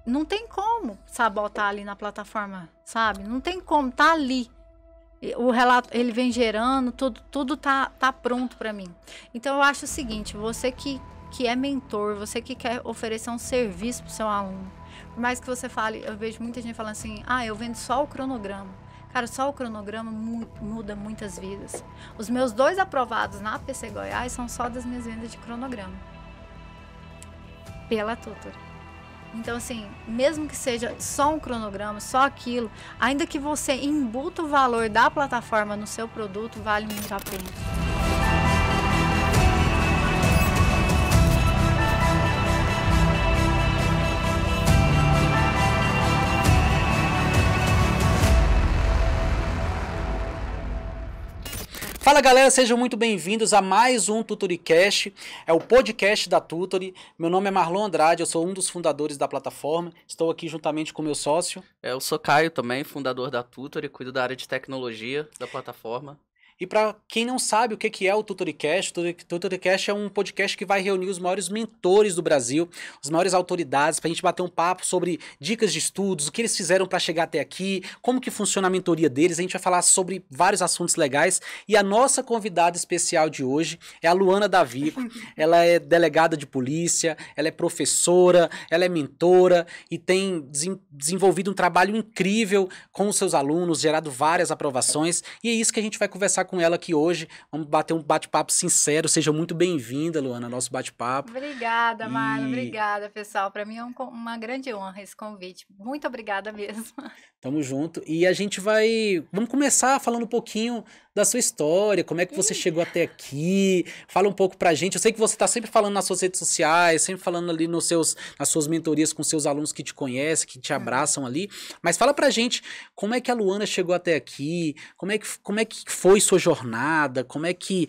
não tem como sabotar ali na plataforma, sabe? Não tem como, tá ali. O relato, ele vem gerando, tudo tá pronto para mim. Então eu acho o seguinte, você que é mentor, você que quer oferecer um serviço pro seu aluno, por mais que você fale, eu vejo muita gente falando assim, eu vendo só o cronograma. Cara, só o cronograma muda muitas vidas. Os meus 2 aprovados na APC Goiás são só das minhas vendas de cronograma. Pela Tutor. Então, assim, mesmo que seja só um cronograma, só aquilo, ainda que você embuta o valor da plataforma no seu produto, vale muito a pena. Fala galera, sejam muito bem-vindos a mais um Tutoricast, é o podcast da Tutori. Meu nome é Marlon Andrade, eu sou um dos fundadores da plataforma, estou aqui juntamente com meu sócio. Eu sou Caio também, fundador da Tutori, cuido da área de tecnologia da plataforma. E para quem não sabe o que é o Tutoricast, o Tutoricast é um podcast que vai reunir os maiores mentores do Brasil, as maiores autoridades, para a gente bater um papo sobre dicas de estudos, o que eles fizeram para chegar até aqui, como que funciona a mentoria deles. A gente vai falar sobre vários assuntos legais. E a nossa convidada especial de hoje é a Luana Davico. Ela é delegada de polícia, ela é professora, ela é mentora e tem desenvolvido um trabalho incrível com os seus alunos, gerado várias aprovações. E é isso que a gente vai conversar com ela aqui hoje. Vamos bater um bate-papo sincero. Seja muito bem-vinda, Luana, ao nosso bate-papo. Obrigada, Marlon. Obrigada, pessoal. Para mim é uma grande honra esse convite. Muito obrigada mesmo. Tamo junto. E a gente vamos começar falando um pouquinho da sua história, como é que você chegou até aqui. Fala um pouco pra gente. Eu sei que você tá sempre falando nas suas redes sociais, sempre falando ali nas suas mentorias com seus alunos que te conhecem, que te abraçam ali. Mas fala pra gente como é que a Luana chegou até aqui, como é que foi sua jornada, como é que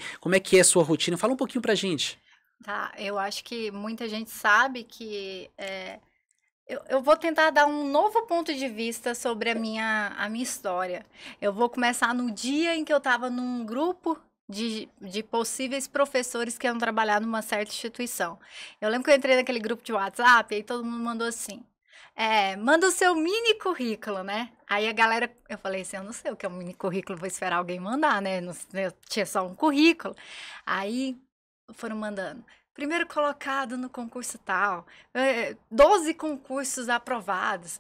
é a sua rotina. Fala um pouquinho pra gente. Tá, eu acho que muita gente sabe que eu vou tentar dar um novo ponto de vista sobre a minha história. Eu vou começar no dia em que eu estava num grupo de possíveis professores que iam trabalhar numa certa instituição. Eu lembro que eu entrei naquele grupo de WhatsApp e aí todo mundo mandou assim, manda o seu mini currículo, né? Aí a galera, eu falei assim, eu não sei o que é um mini currículo, vou esperar alguém mandar, né? Eu tinha só um currículo. Aí foram mandando. Primeiro colocado no concurso tal, 12 concursos aprovados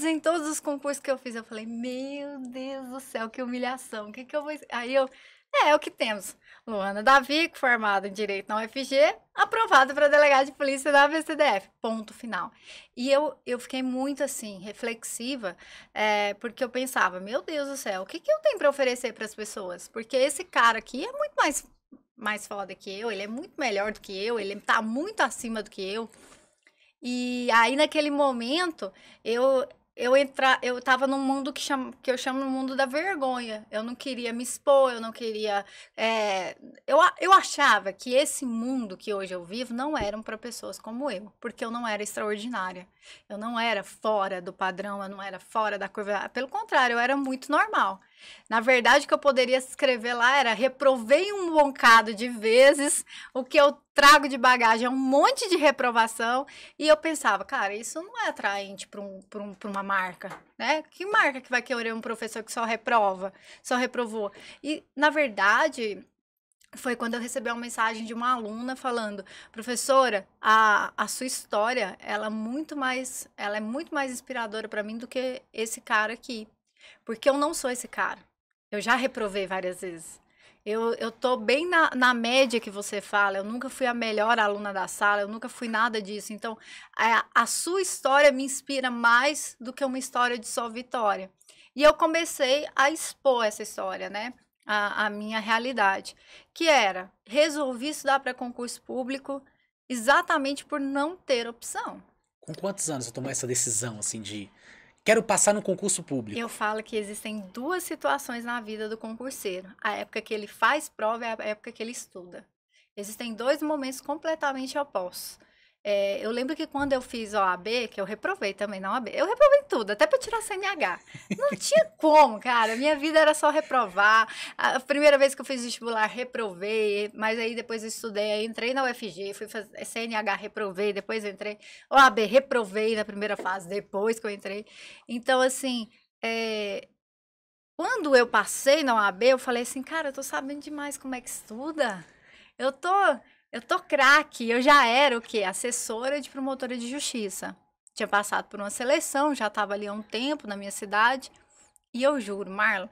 em todos os concursos que eu fiz. Eu falei, meu Deus do céu, que humilhação, o que que eu vou... Aí é o que temos. Luana Davico, formada em Direito na UFG, aprovada para delegada de polícia da ABCDF, ponto final. E eu fiquei muito, assim, reflexiva, porque eu pensava, meu Deus do céu, o que que eu tenho para oferecer para as pessoas? Porque esse cara aqui é muito mais foda que eu, ele é muito melhor do que eu, ele tá muito acima do que eu. E aí, naquele momento, eu tava num mundo que eu chamo de mundo da vergonha. Eu não queria me expor, eu não queria... eu achava que esse mundo que hoje eu vivo não era para pessoas como eu, porque eu não era extraordinária. Eu não era fora do padrão, eu não era fora da curva. Pelo contrário, eu era muito normal. Na verdade, o que eu poderia escrever lá era reprovei um bocado de vezes, o que eu trago de bagagem é um monte de reprovação, e eu pensava, cara, isso não é atraente para uma marca, né? Que marca que vai querer um professor que só reprovou? E, na verdade, foi quando eu recebi uma mensagem de uma aluna falando, professora, a sua história, ela é muito mais inspiradora para mim do que esse cara aqui. Porque eu não sou esse cara. Eu já reprovei várias vezes. Eu tô bem na média que você fala. Eu nunca fui a melhor aluna da sala. Eu nunca fui nada disso. Então, a sua história me inspira mais do que uma história de só vitória. E eu comecei a expor essa história, né? A minha realidade. Que era, resolvi estudar para concurso público exatamente por não ter opção. Com quantos anos você tomou essa decisão, assim, de... Quero passar no concurso público? Eu falo que existem 2 situações na vida do concurseiro. A época que ele faz prova e a época que ele estuda. Existem 2 momentos completamente opostos. Eu lembro que quando eu fiz OAB, que eu reprovei também na OAB, eu reprovei em tudo, até para tirar CNH. Não tinha como, cara. Minha vida era só reprovar. A primeira vez que eu fiz vestibular, reprovei, mas aí depois eu estudei, aí entrei na UFG, fui fazer CNH, reprovei, depois entrei. OAB, reprovei na primeira fase, depois que eu entrei. Então, assim, quando eu passei na OAB, eu falei assim, cara, eu tô sabendo demais como é que estuda. Eu tô, eu tô craque. Eu já era o quê? Assessora de promotora de justiça. Tinha passado por uma seleção, já estava ali há um tempo na minha cidade. E eu juro, Marlon,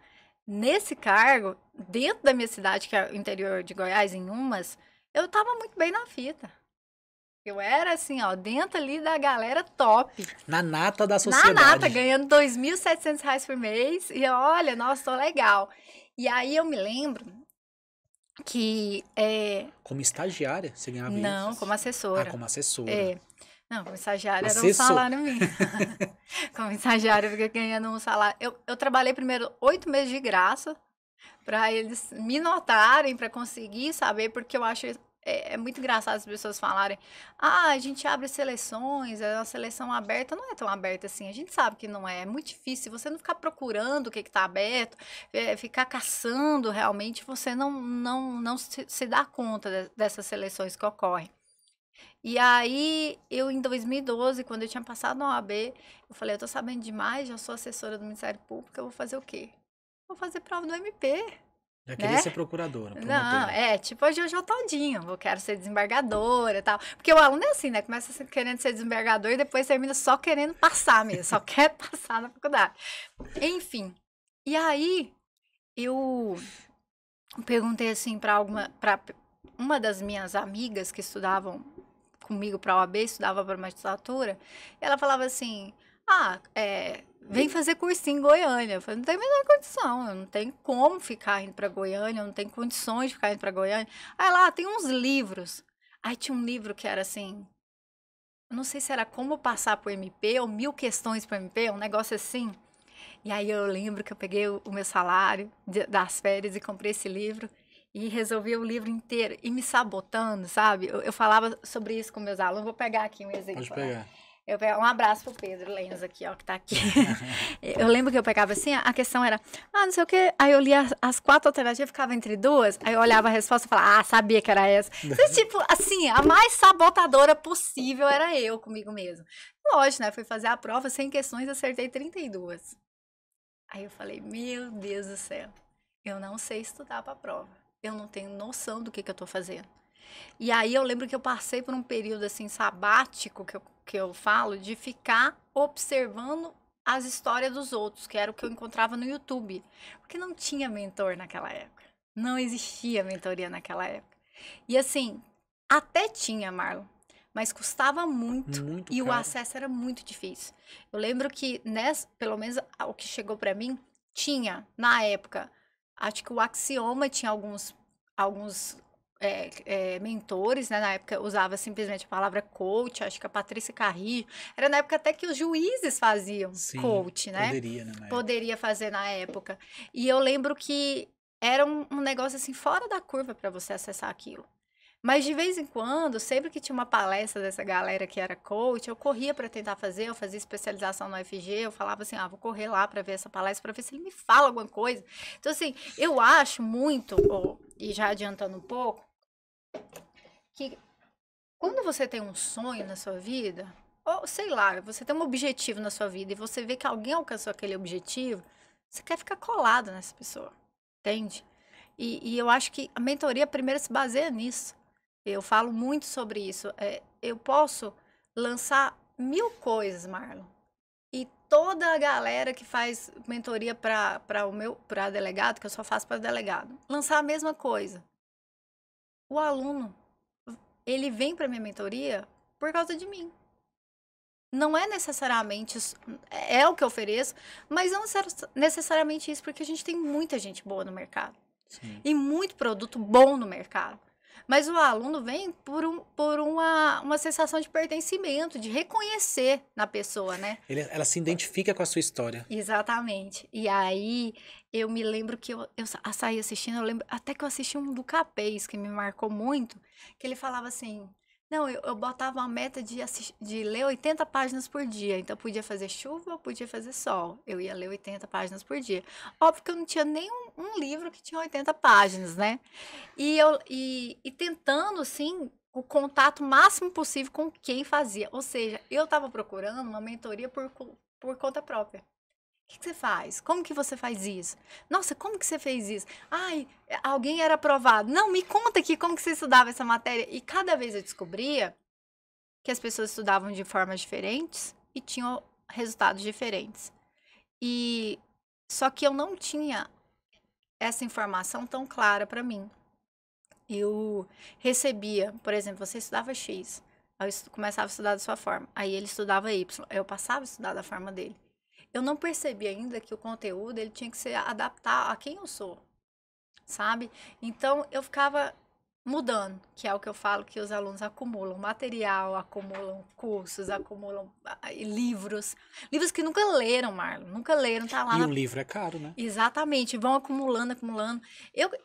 nesse cargo, dentro da minha cidade, que é o interior de Goiás, em Umas, eu tava muito bem na fita. Eu era assim, ó, dentro ali da galera top. Na nata da Na sociedade. nata, ganhando R$ 2.700 por mês. E olha, nossa, tô legal. E aí eu me lembro que Como estagiária, você ganhava não, isso? como assessora. Ah, como assessora. Não, como estagiária era um Assessor. salário mínimo. Como estagiária eu fiquei ganhando um salário. Eu trabalhei primeiro 8 meses de graça para eles me notarem, para conseguir saber, porque eu acho muito engraçado as pessoas falarem: a gente abre seleções, é uma seleção aberta. Não é tão aberta assim, a gente sabe que não é. É muito difícil. Você não ficar procurando o que está aberto, ficar caçando realmente, você não se dá conta dessas seleções que ocorrem. E aí, eu em 2012, quando eu tinha passado na OAB, eu falei, eu tô sabendo demais, já sou assessora do Ministério Público, eu vou fazer o quê? Vou fazer prova do MP, Já queria né? ser procuradora, Não, promotora. tipo a Jojo Todinho, eu quero ser desembargadora e tal. Porque o aluno é assim, né? Começa querendo ser desembargador e depois termina só querendo passar mesmo, só quer passar na faculdade. Enfim, e aí, eu perguntei assim para uma das minhas amigas que estudavam comigo para a OAB, estudava para magistratura, e ela falava assim: vem fazer cursinho em Goiânia. Eu falei, não tem a menor condição, eu não tenho como ficar indo para Goiânia, eu não tenho condições de ficar indo para Goiânia. Aí lá, tem uns livros. Aí tinha um livro que era assim, eu não sei se era Como Passar por MP ou 1000 Questões para MP, um negócio assim. E aí eu lembro que eu peguei o meu salário das férias e comprei esse livro e resolvi o livro inteiro e me sabotando, sabe? Eu falava sobre isso com meus alunos. Vou pegar aqui um exemplo. Pode pegar. Um abraço pro Pedro Lenz aqui, ó, que tá aqui. Eu lembro que eu pegava assim, a questão era, não sei o quê. Aí eu lia as 4 alternativas, ficava entre 2. Aí eu olhava a resposta e falava, sabia que era essa. Então, tipo, assim, a mais sabotadora possível era eu comigo mesmo. Lógico, né? Fui fazer a prova, 100 questões, acertei 32. Aí eu falei, meu Deus do céu, eu não sei estudar para a prova. Eu não tenho noção do que eu tô fazendo. E aí eu lembro que eu passei por um período assim sabático que eu falo de ficar observando as histórias dos outros, que era o que eu encontrava no YouTube, porque não tinha mentor naquela época. Não existia mentoria naquela época. E assim, até tinha, Marlon, mas custava muito e o caro. acesso era muito difícil. Eu lembro que pelo menos o que chegou para mim tinha na época, acho que o Axioma tinha alguns mentores, né? Na época usava simplesmente a palavra coach, acho que a Patrícia Carrillo. Era na época até que os juízes faziam coach, né? Poderia, né? Poderia fazer na época. E eu lembro que era um negócio assim, fora da curva para você acessar aquilo. Mas de vez em quando, sempre que tinha uma palestra dessa galera que era coach, eu corria para tentar fazer, eu fazia especialização no UFG, eu falava assim, vou correr lá para ver essa palestra, para ver se ele me fala alguma coisa. Então, assim, eu acho muito, e já adiantando um pouco, que quando você tem um sonho na sua vida, ou sei lá, você tem um objetivo na sua vida e você vê que alguém alcançou aquele objetivo, você quer ficar colado nessa pessoa, entende? E eu acho que a mentoria primeiro se baseia nisso. Eu falo muito sobre isso. Eu posso lançar 1000 coisas, Marlon. E toda a galera que faz mentoria para delegado, que eu só faço para delegado, lançar a mesma coisa. O aluno, ele vem para minha mentoria por causa de mim. Não é necessariamente isso, é o que eu ofereço, mas não necessariamente isso, porque a gente tem muita gente boa no mercado. Sim. E muito produto bom no mercado. Mas o aluno vem por uma sensação de pertencimento, de reconhecer na pessoa, né? Ela se identifica com a sua história. Exatamente. E aí, eu me lembro que eu saí assistindo, eu lembro até que eu assisti um do Capês, que me marcou muito, que ele falava assim, Não, eu botava uma meta de ler 80 páginas por dia. Então, podia fazer chuva, podia fazer sol. Eu ia ler 80 páginas por dia. Óbvio que eu não tinha nenhum um livro que tinha 80 páginas, né? E tentando, assim, o contato máximo possível com quem fazia. Ou seja, eu estava procurando uma mentoria por conta própria. O que você faz? Como que você faz isso? Nossa, como que você fez isso? Ai, alguém era aprovado. Não, me conta aqui como que você estudava essa matéria. E cada vez eu descobria que as pessoas estudavam de formas diferentes e tinham resultados diferentes. E só que eu não tinha essa informação tão clara para mim. Eu recebia, por exemplo, você estudava X, aí eu começava a estudar da sua forma, aí ele estudava Y, aí eu passava a estudar da forma dele. Eu não percebi ainda que o conteúdo ele tinha que se adaptar a quem eu sou, sabe? Então eu ficava mudando, que é o que eu falo que os alunos acumulam material, acumulam cursos, acumulam livros, livros que nunca leram, Marlon, nunca leram, tá lá E na... um livro é caro, né? Exatamente, vão acumulando, acumulando.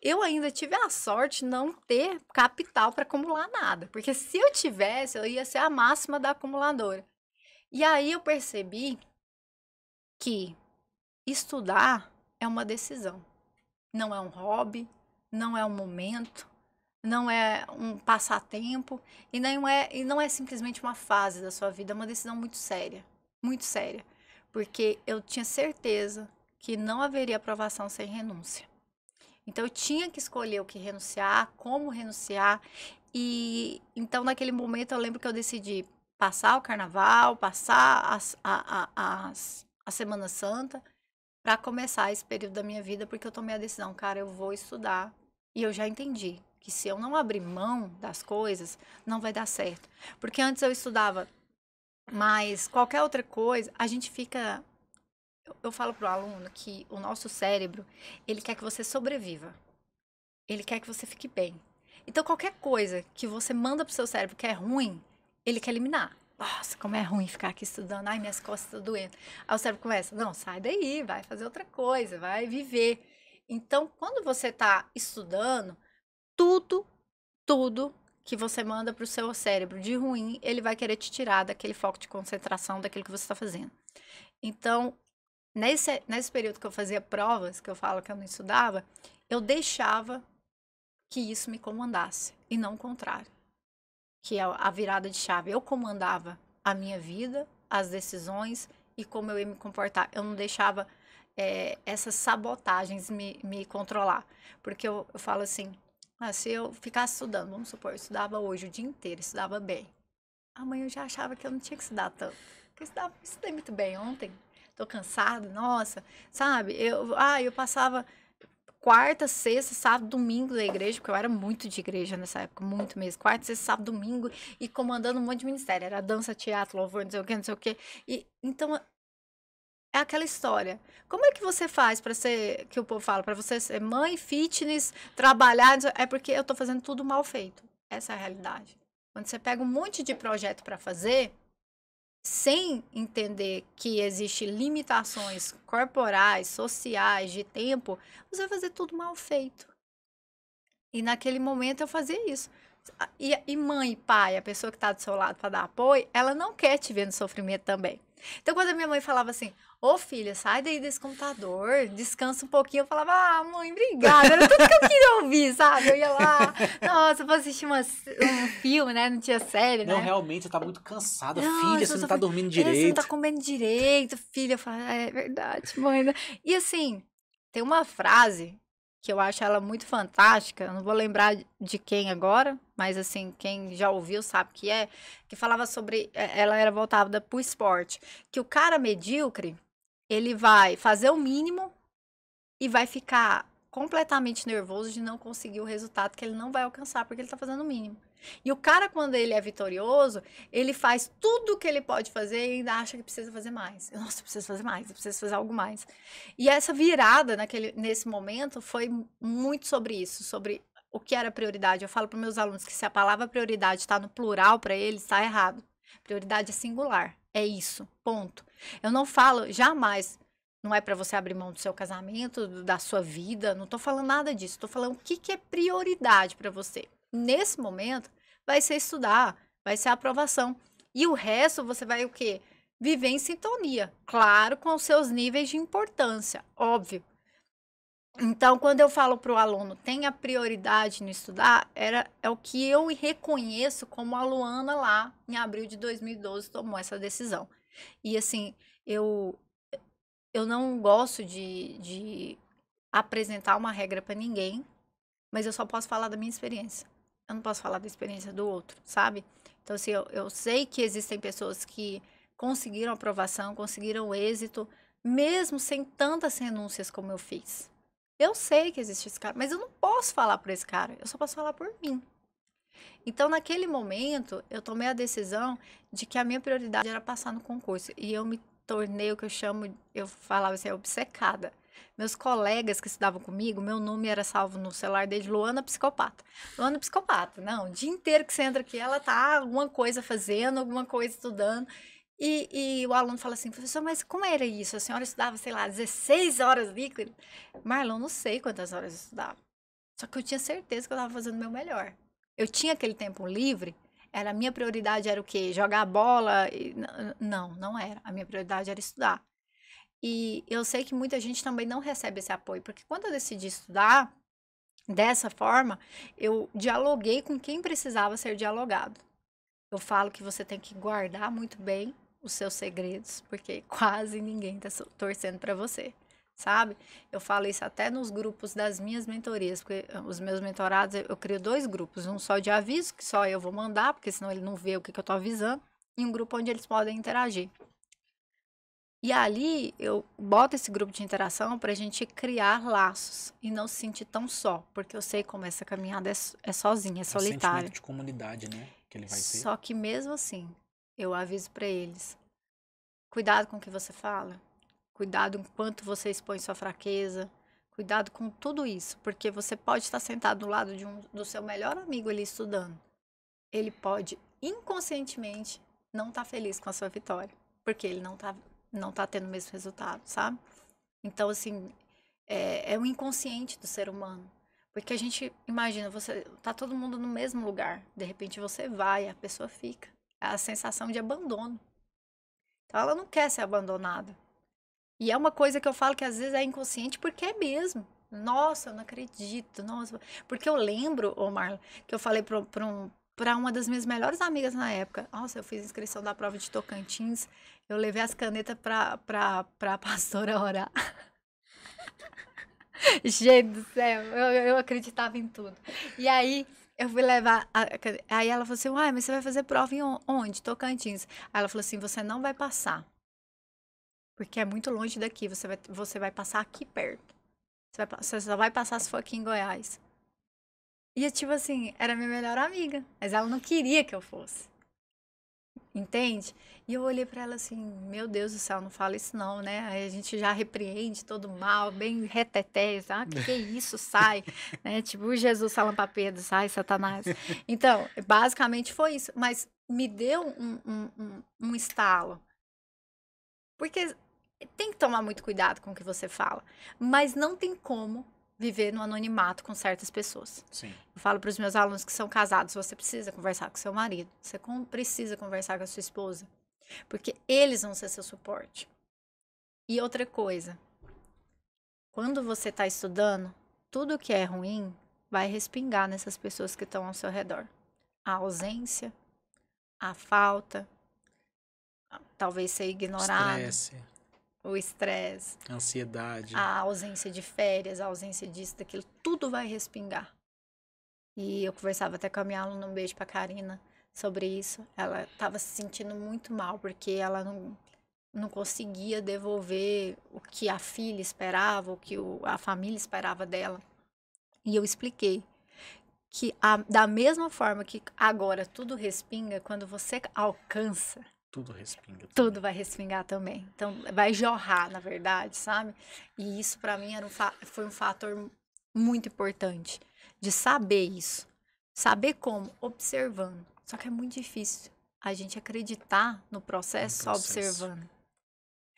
Eu ainda tive a sorte de não ter capital para acumular nada, porque se eu tivesse, eu ia ser a máxima da acumuladora. E aí eu percebi que estudar é uma decisão. Não é um hobby, não é um momento, não é um passatempo e não é simplesmente uma fase da sua vida, é uma decisão muito séria, porque eu tinha certeza que não haveria aprovação sem renúncia. Então eu tinha que escolher o que renunciar, como renunciar e então naquele momento eu lembro que eu decidi passar o carnaval, passar a Semana Santa para começar esse período da minha vida, porque eu tomei a decisão, cara, eu vou estudar. E eu já entendi que se eu não abrir mão das coisas, não vai dar certo. Porque antes eu estudava, mas qualquer outra coisa, a gente fica. Eu falo pro aluno que o nosso cérebro, ele quer que você sobreviva. Ele quer que você fique bem. Então, qualquer coisa que você manda pro seu cérebro que é ruim, ele quer eliminar. Nossa, como é ruim ficar aqui estudando. Ai, minhas costas estão doendo. Aí o cérebro começa, não, sai daí, vai fazer outra coisa, vai viver. Então, quando você está estudando, tudo, tudo que você manda para o seu cérebro de ruim, ele vai querer te tirar daquele foco de concentração, daquilo que você está fazendo. Então, nesse período que eu fazia provas, que eu falo que eu não estudava, eu deixava que isso me comandasse, e não o contrário. Que é a virada de chave. Eu comandava a minha vida, as decisões e como eu ia me comportar. Eu não deixava essas sabotagens me controlar. Porque eu falo assim, se eu ficasse estudando, vamos supor, eu estudava hoje o dia inteiro, estudava bem. Amanhã eu já achava que eu não tinha que estudar tanto. Porque eu estudei muito bem ontem. Tô cansada, nossa, sabe? Eu passava quarta, sexta, sábado, domingo da igreja, porque eu era muito de igreja nessa época, muito mesmo. Quarta, sexta, sábado, domingo, e comandando um monte de ministério. Era dança, teatro, louvor, não sei o quê, não sei o quê. E, então, é aquela história. Como é que você faz para ser, que o povo fala, para você ser mãe, fitness, trabalhar? É porque eu tô fazendo tudo mal feito. Essa é a realidade. Quando você pega um monte de projeto para fazer, sem entender que existem limitações corporais, sociais, de tempo, você vai fazer tudo mal feito. E naquele momento eu fazia isso. E mãe e pai, a pessoa que está do seu lado para dar apoio, ela não quer te ver no sofrimento também. Então, quando a minha mãe falava assim, ô filha, sai daí desse computador, descansa um pouquinho, eu falava, mãe, obrigada, era tudo que eu queria ouvir, sabe? Eu ia lá, nossa, vou assistir um filme, né? Não tinha série, né? Não, realmente, você tá muito cansada. Não, Filha, você não tá dormindo direito. Você não tá comendo direito, filha. Eu falo, é verdade, mãe. E assim, tem uma frase que eu acho ela muito fantástica, eu não vou lembrar de quem agora, mas assim, quem já ouviu sabe que falava sobre, ela era voltada pro esporte, que o cara medíocre, ele vai fazer o mínimo e vai ficar completamente nervoso de não conseguir o resultado que ele não vai alcançar, porque ele tá fazendo o mínimo. E o cara, quando ele é vitorioso, ele faz tudo o que ele pode fazer e ainda acha que precisa fazer mais. Nossa, eu preciso fazer mais, eu preciso fazer algo mais. E essa virada nesse momento foi muito sobre isso, sobre o que era prioridade. Eu falo para meus alunos que se a palavra prioridade está no plural para eles, está errado. Prioridade é singular, é isso, ponto. Eu não falo jamais, não é para você abrir mão do seu casamento, da sua vida, não estou falando nada disso. Estou falando o que é prioridade para você. Nesse momento, vai ser estudar. vai ser a aprovação. E o resto você vai o quê? Viver em sintonia. Claro, com os seus níveis de importância, óbvio. Então, quando eu falo para o aluno, tenha prioridade no estudar, é o que eu reconheço como a Luana lá, em abril de 2012, tomou essa decisão. E assim, eu, eu não gosto de apresentar uma regra para ninguém, mas eu só posso falar da minha experiência. Eu não posso falar da experiência do outro, sabe? Então, assim, eu sei que existem pessoas que conseguiram aprovação, conseguiram êxito, mesmo sem tantas renúncias como eu fiz. Eu sei que existe esse cara, mas eu não posso falar por esse cara, eu só posso falar por mim. Então, naquele momento, eu tomei a decisão de que a minha prioridade era passar no concurso. E eu me tornei o que eu chamo, eu falava assim, obcecada. Meus colegas que estudavam comigo, meu nome era salvo no celular desde Luana Psicopata. Luana Psicopata, não, o dia inteiro que você entra aqui, ela tá alguma coisa fazendo, alguma coisa estudando. E o aluno fala assim, professor, mas como era isso? A senhora estudava, sei lá, 16 horas líquido? Marlon, não sei quantas horas eu estudava. Só que eu tinha certeza que eu estava fazendo o meu melhor. Eu tinha aquele tempo livre, a minha prioridade era o quê? Jogar bola? Não, não era. A minha prioridade era estudar. E eu sei que muita gente também não recebe esse apoio, porque quando eu decidi estudar dessa forma, eu dialoguei com quem precisava ser dialogado. Eu falo que você tem que guardar muito bem os seus segredos, porque quase ninguém tá torcendo para você, sabe? Eu falo isso até nos grupos das minhas mentorias, porque os meus mentorados, eu crio 2 grupos, um só de aviso, que só eu vou mandar, porque senão ele não vê o que eu tô avisando, e um grupo onde eles podem interagir. E ali eu boto esse grupo de interação para a gente criar laços e não se sentir tão só, porque eu sei como essa caminhada é sozinha, é É um solitária. sentimento de comunidade, né? Que ele vai ter. Só que mesmo assim, eu aviso para eles: cuidado com o que você fala, cuidado enquanto você expõe sua fraqueza, cuidado com tudo isso, porque você pode estar sentado do lado do seu melhor amigo ali estudando. Ele pode inconscientemente não estar feliz com a sua vitória, porque ele não tá tendo o mesmo resultado, sabe? Então, assim, é o inconsciente do ser humano. Porque a gente, imagina, você tá todo mundo no mesmo lugar, de repente você vai, a pessoa fica. É a sensação de abandono. Então, ela não quer ser abandonada. E é uma coisa que eu falo que às vezes é inconsciente, porque é mesmo. Nossa, eu não acredito. Nossa. Porque eu lembro, ô Marlon, que eu falei para uma das minhas melhores amigas na época. Nossa, eu fiz inscrição da prova de Tocantins. Eu levei as canetas pra pastora orar. Gente do céu, eu acreditava em tudo. E aí, eu fui levar. Aí ela falou assim: uai, mas você vai fazer prova em onde? Tocantins. Aí ela falou assim: você não vai passar. Porque é muito longe daqui. Você vai passar aqui perto. Você só vai passar se for aqui em Goiás. E tipo assim, era minha melhor amiga. Mas ela não queria que eu fosse. Entende? E eu olhei pra ela assim, meu Deus do céu, não fala isso não, né? Aí a gente já repreende todo mal, bem reteté, ah, que é isso, sai, né? Tipo, Jesus falando pra Pedro, sai, Satanás. Então, basicamente foi isso, mas me deu um estalo. Porque tem que tomar muito cuidado com o que você fala, mas não tem como viver no anonimato com certas pessoas. Sim. Eu falo para os meus alunos que são casados, você precisa conversar com seu marido, você precisa conversar com a sua esposa, porque eles vão ser seu suporte. E outra coisa, quando você está estudando, tudo que é ruim vai respingar nessas pessoas que estão ao seu redor. A ausência, a falta, talvez ser ignorado, Estresse, o estresse, ansiedade. a ausência de férias, a ausência disso, daquilo, tudo vai respingar. E eu conversava até com a minha aluna, um beijo pra Karina, sobre isso. Ela estava se sentindo muito mal, porque ela não conseguia devolver o que a filha esperava, o que a família esperava dela. E eu expliquei que da mesma forma que agora tudo respinga, quando você alcança, Tudo respinga. tudo vai respingar também. Então, vai jorrar, na verdade, sabe? E isso, para mim, foi um fator muito importante. De saber isso. Saber como? Observando. Só que é muito difícil a gente acreditar no processo só observando.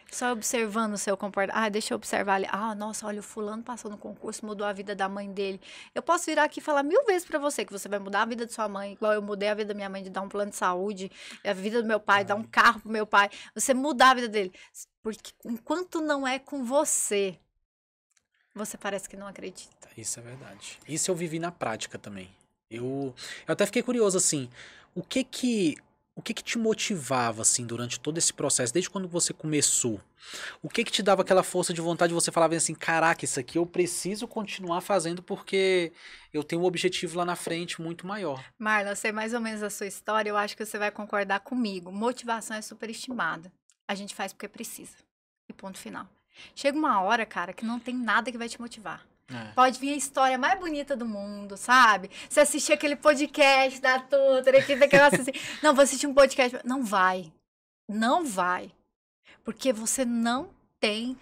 Só observando o seu comportamento. Ah, deixa eu observar ali. Ah, nossa, olha, o fulano passou no concurso, mudou a vida da mãe dele. Eu posso virar aqui e falar 1000 vezes pra você que você vai mudar a vida de sua mãe, igual eu mudei a vida da minha mãe de dar um plano de saúde, a vida do meu pai, dar um carro pro meu pai. Você mudar a vida dele. Porque enquanto não é com você, você parece que não acredita. Isso é verdade. Isso eu vivi na prática também. Eu até fiquei curioso, assim, o que que te motivava, assim, durante todo esse processo, desde quando você começou? O que te dava aquela força de vontade, você falava assim, caraca, isso aqui eu preciso continuar fazendo porque eu tenho um objetivo lá na frente muito maior. Marla, eu sei mais ou menos a sua história, eu acho que você vai concordar comigo. Motivação é superestimada. A gente faz porque precisa. E ponto final. Chega uma hora, cara, que não tem nada que vai te motivar. Pode vir a história mais bonita do mundo, sabe? Você assistir aquele podcast da Tutor, aquele negócio assim. Não, vou assistir um podcast. Não vai. Não vai. Porque você não tem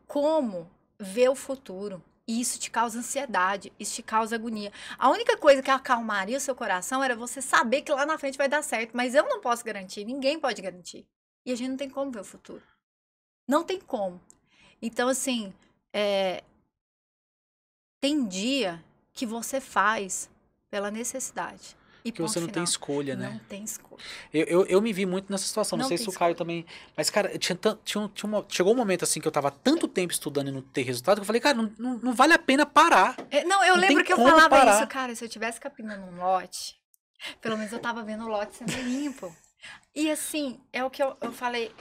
como ver o futuro. E isso te causa ansiedade, isso te causa agonia. A única coisa que acalmaria o seu coração era você saber que lá na frente vai dar certo. Mas eu não posso garantir, ninguém pode garantir. E a gente não tem como ver o futuro. Não tem como. Então, assim, tem dia que você faz pela necessidade. E Porque você não tem escolha, né? Não tem escolha. Eu me vi muito nessa situação, não sei se o Caio também... Mas, cara, chegou um momento assim que eu tava tanto tempo estudando e não ter resultado, que eu falei, cara, não vale a pena parar. Não, eu Não lembro tem que eu como falava parar. isso, cara, se eu tivesse capinando um lote, pelo menos eu tava vendo o lote sendo limpo. E assim, é o que eu falei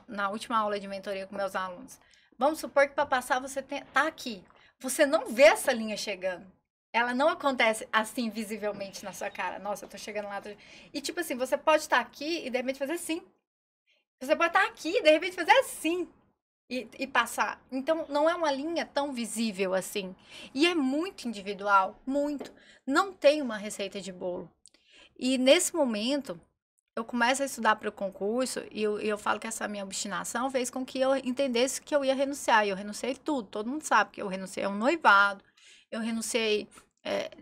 na última aula de mentoria com meus alunos. Vamos supor que para passar você tá aqui. Você não vê essa linha chegando. Ela não acontece assim visivelmente na sua cara. Nossa, eu tô chegando lá. E tipo assim, você pode estar aqui e de repente fazer assim. Você pode estar aqui e de repente fazer assim. E passar. Então, não é uma linha tão visível assim. E é muito individual. Muito. Não tem uma receita de bolo. E nesse momento, eu começo a estudar para o concurso e eu falo que essa minha obstinação fez com que eu entendesse que eu ia renunciar. E eu renunciei tudo. Todo mundo sabe que eu renunciei a um noivado. Eu renunciei...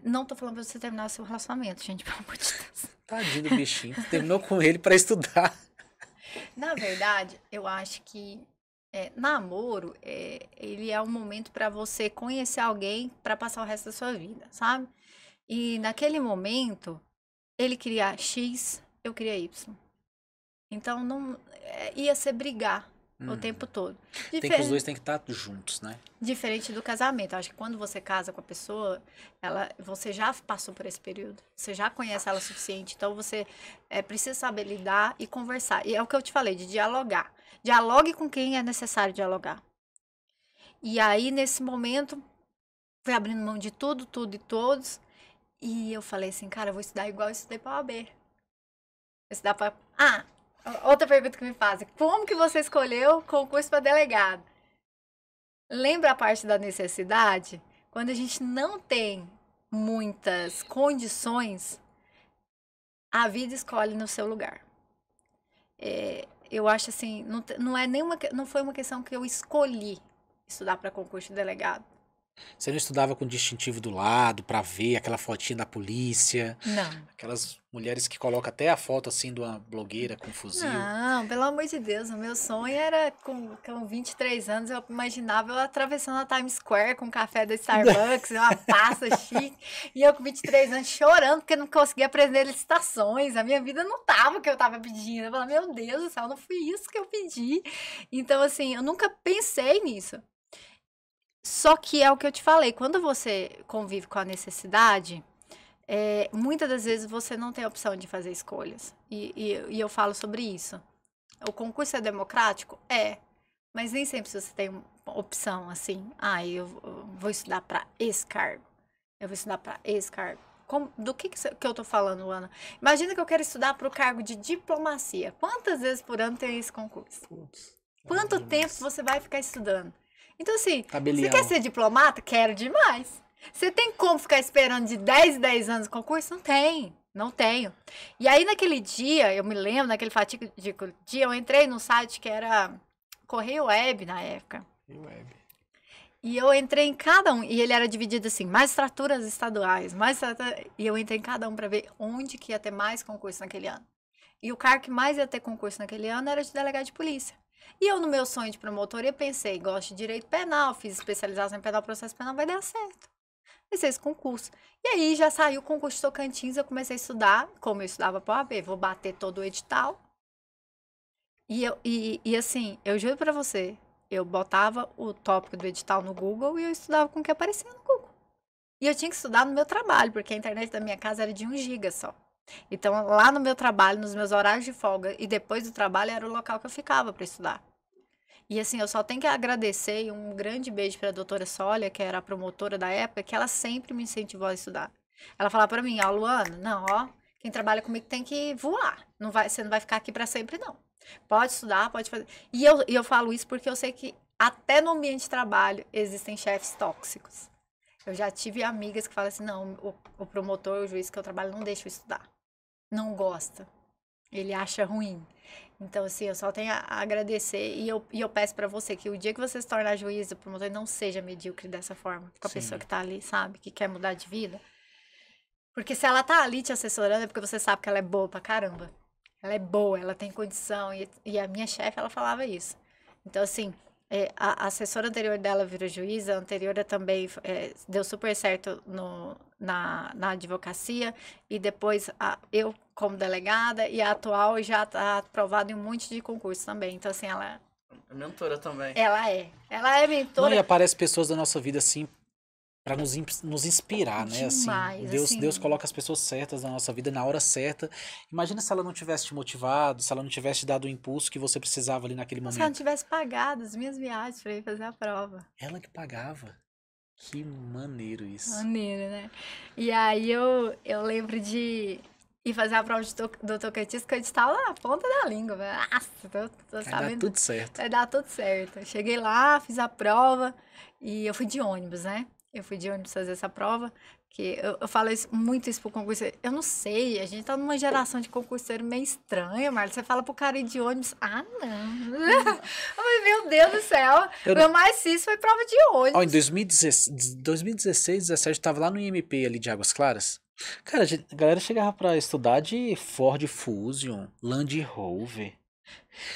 não tô falando pra você terminar seu relacionamento, gente, pelo amor de Deus. Tadinho do bichinho. Terminou com ele pra estudar. Na verdade, eu acho que namoro, ele é um momento pra você conhecer alguém pra passar o resto da sua vida, sabe? E naquele momento, ele queria X, eu queria Y. Então, não ia ser brigar o tempo todo. Tem que os dois têm que estar juntos, né? Diferente do casamento. Eu acho que quando você casa com a pessoa, você já passou por esse período. Você já conhece ela o suficiente. Então, você precisa saber lidar e conversar. E é o que eu te falei, de dialogar. Dialogue com quem é necessário dialogar. E aí, nesse momento, fui abrindo mão de tudo, tudo e todos. E eu falei assim, cara, eu vou estudar igual eu estudei pra OAB. Vou estudar pra... outra pergunta que me fazem. Como que você escolheu concurso para delegado? Lembra a parte da necessidade? Quando a gente não tem muitas condições, a vida escolhe no seu lugar. Eu acho assim, não foi uma questão que eu escolhi estudar para concurso de delegado. Você não estudava com distintivo do lado pra ver aquela fotinha da polícia? Não. Aquelas mulheres que colocam até a foto assim de uma blogueira com fuzil. Não, pelo amor de Deus, o meu sonho era com 23 anos, eu imaginava eu atravessando a Times Square com um café da Starbucks, uma pasta chique, e eu com 23 anos chorando porque não conseguia aprender licitações, a minha vida não tava o que eu tava pedindo. Eu falava, meu Deus do céu, não foi isso que eu pedi. Então, assim, eu nunca pensei nisso. Só que é o que eu te falei, quando você convive com a necessidade, muitas das vezes você não tem a opção de fazer escolhas. E eu falo sobre isso. O concurso é democrático? Mas nem sempre você tem uma opção assim. Eu vou estudar para esse cargo. Eu vou estudar para esse cargo. Do que eu tô falando, Ana? Imagina que eu quero estudar para o cargo de diplomacia. Quantas vezes por ano tem esse concurso? Quanto tempo você vai ficar estudando? Então, assim, você quer ser diplomata? Quero demais. Você tem como ficar esperando de 10 em 10 anos o concurso? Não tem. Não tenho. E aí, naquele dia, eu me lembro, naquele fatídico dia, eu entrei no site que era Correio Web na época. E eu entrei em cada um. E ele era dividido assim, magistraturas estaduais, e eu entrei em cada um para ver onde que ia ter mais concurso naquele ano. E o cargo que mais ia ter concurso naquele ano era de delegado de polícia. E eu, no meu sonho de promotoria, pensei, gosto de direito penal, fiz especialização em penal, processo penal, vai dar certo. Comecei esse concurso. E aí já saiu o concurso de Tocantins, eu comecei a estudar, como eu estudava para o OAB, vou bater todo o edital. E assim, eu juro pra você, eu botava o tópico do edital no Google e eu estudava com o que aparecia no Google. E eu tinha que estudar no meu trabalho, porque a internet da minha casa era de 1 giga só. Então, lá no meu trabalho, nos meus horários de folga e depois do trabalho, era o local que eu ficava para estudar. E assim, eu só tenho que agradecer e um grande beijo para a doutora Sólia, que era a promotora da época, que ela sempre me incentivou a estudar. Ela falava para mim, ó, Luana, não, ó, quem trabalha comigo tem que voar. Não vai, você não vai ficar aqui para sempre, não. Pode estudar, pode fazer. E eu falo isso porque eu sei que até no ambiente de trabalho existem chefes tóxicos. Eu já tive amigas que falam assim, não, o promotor, o juiz que eu trabalho não deixa eu estudar. Não gosta. Ele acha ruim. Então, assim, eu só tenho a agradecer e eu peço pra você que o dia que você se tornar juiz ou promotor, não seja medíocre dessa forma com a Sim. pessoa que tá ali, sabe? Que quer mudar de vida. Porque se ela tá ali te assessorando, é porque você sabe que ela é boa pra caramba. Ela é boa, ela tem condição. E a minha chefe, ela falava isso. Então, assim, a assessora anterior dela virou juíza, a anterior também deu super certo na advocacia. E depois eu, como delegada, e a atual já está aprovada em um monte de concurso também. Então, assim, ela É mentora também. Ela é Não, mentora e aparece pessoas da nossa vida assim para nos inspirar, né? Assim, demais, Deus, assim. Deus coloca as pessoas certas na nossa vida na hora certa. Imagina se ela não tivesse te motivado, se ela não tivesse te dado o impulso que você precisava ali naquele Se ela não momento. tivesse pagado as minhas viagens para ir fazer a prova. Ela que pagava. Que maneiro isso. Maneiro, né? E aí eu lembro de ir fazer a prova do Tocantins, que eu estava na ponta da língua. Nossa, tô Vai dar sabendo. tudo certo. Vai dar tudo certo. Eu cheguei lá, fiz a prova e eu fui de ônibus, né? Eu fui de ônibus fazer essa prova, que eu falo muito isso pro concurseiro. Eu não sei, a gente tá numa geração de concurseiro meio estranha, Marlos. Você fala pro cara ir de ônibus, não. Ai, meu Deus do céu. O meu mais fiz foi prova de Ó, em ônibus. 2016, 2017, eu tava lá no IMP ali de Águas Claras. Cara, a galera chegava pra estudar de Ford Fusion, Land Rover.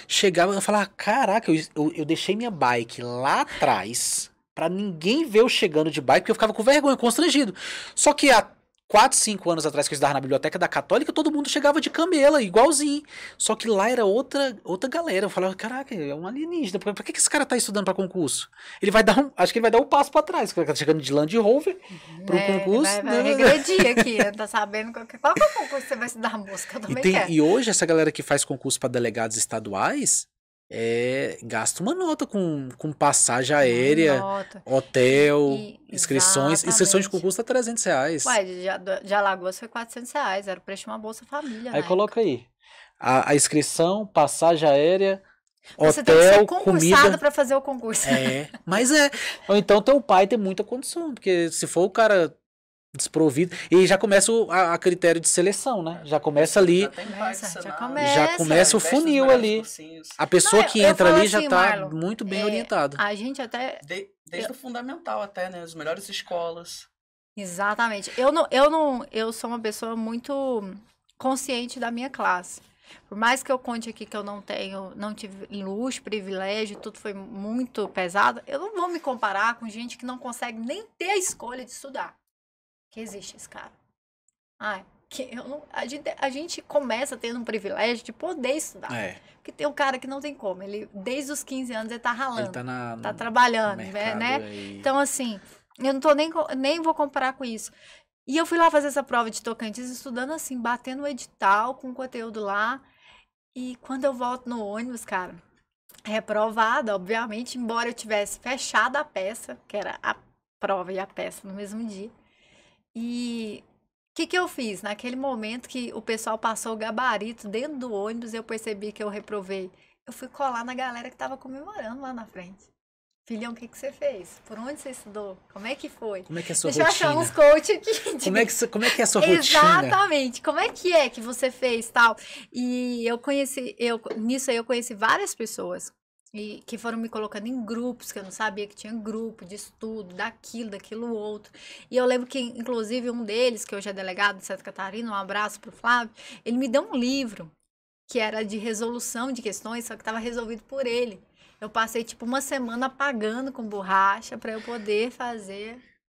Chegava e falava, caraca, eu deixei minha bike lá atrás pra ninguém ver eu chegando de bike, porque eu ficava com vergonha, constrangido. Só que há 4, 5 anos atrás que eu estudava na biblioteca da Católica, todo mundo chegava de camela, igualzinho. Só que lá era outra galera. Eu falava, caraca, é um alienígena. Por que esse cara tá estudando pra concurso? Ele vai dar acho que ele vai dar um passo pra trás, porque ele tá chegando de Land Rover pro concurso. Ele vai regredir aqui, tá sabendo qual que é o concurso que você vai estudar música, eu também quero. E hoje essa galera que faz concurso pra delegados estaduais gasta uma nota com passagem aérea, Nota. hotel, E- inscrições. Inscrições de exatamente. concurso tá R$300. Ué, de Alagoas foi R$ 400, era o preço de uma Bolsa Família, Aí né? coloca aí. A inscrição, passagem aérea, Você tem que ser hotel, concursado comida. pra fazer o concurso. Mas Ou então teu pai tem muita condição, porque se for o cara desprovido. E já começa a critério de seleção, né? Já começa ali. Já tem pai de Já Senado, começa. Já começa o investe nos funil melhores ali. cursinhos. A pessoa Não, que eu entra falo ali já assim, tá Marlon, muito bem orientada. A gente até... Desde o fundamental até, né? As melhores escolas. Exatamente. Eu sou uma pessoa muito consciente da minha classe. Por mais que eu conte aqui que eu não tive luxo, privilégio, tudo foi muito pesado, eu não vou me comparar com gente que não consegue nem ter a escolha de estudar. Que existe esse cara. A gente começa tendo um privilégio de poder estudar. Porque tem um cara que não tem como. Ele, desde os 15 anos, ele tá ralando. Ele tá tá trabalhando, no mercado né? aí. Então, assim, eu não tô nem vou comparar com isso. E eu fui lá fazer essa prova de Tocantins, estudando assim, batendo o edital com o conteúdo lá. E quando eu volto no ônibus, cara, reprovada, obviamente, embora eu tivesse fechado a peça, que era a prova e a peça no mesmo dia. E o que eu fiz? Naquele momento que o pessoal passou o gabarito dentro do ônibus, eu percebi que eu reprovei. Eu fui colar na galera que tava comemorando lá na frente. Filhão, o que você fez? Por onde você estudou? Como é que foi? Como é que é a sua Deixa rotina? eu achar uns coach aqui. Como é que é a sua rotina? Exatamente. Como é que você fez tal? E nisso aí eu conheci várias pessoas que foram me colocando em grupos, que eu não sabia que tinha grupo de estudo, daquilo outro. E eu lembro que, inclusive, um deles, que hoje é delegado de Santa Catarina, um abraço pro Flávio, ele me deu um livro que era de resolução de questões, só que estava resolvido por ele. Eu passei, tipo, uma semana apagando com borracha para eu poder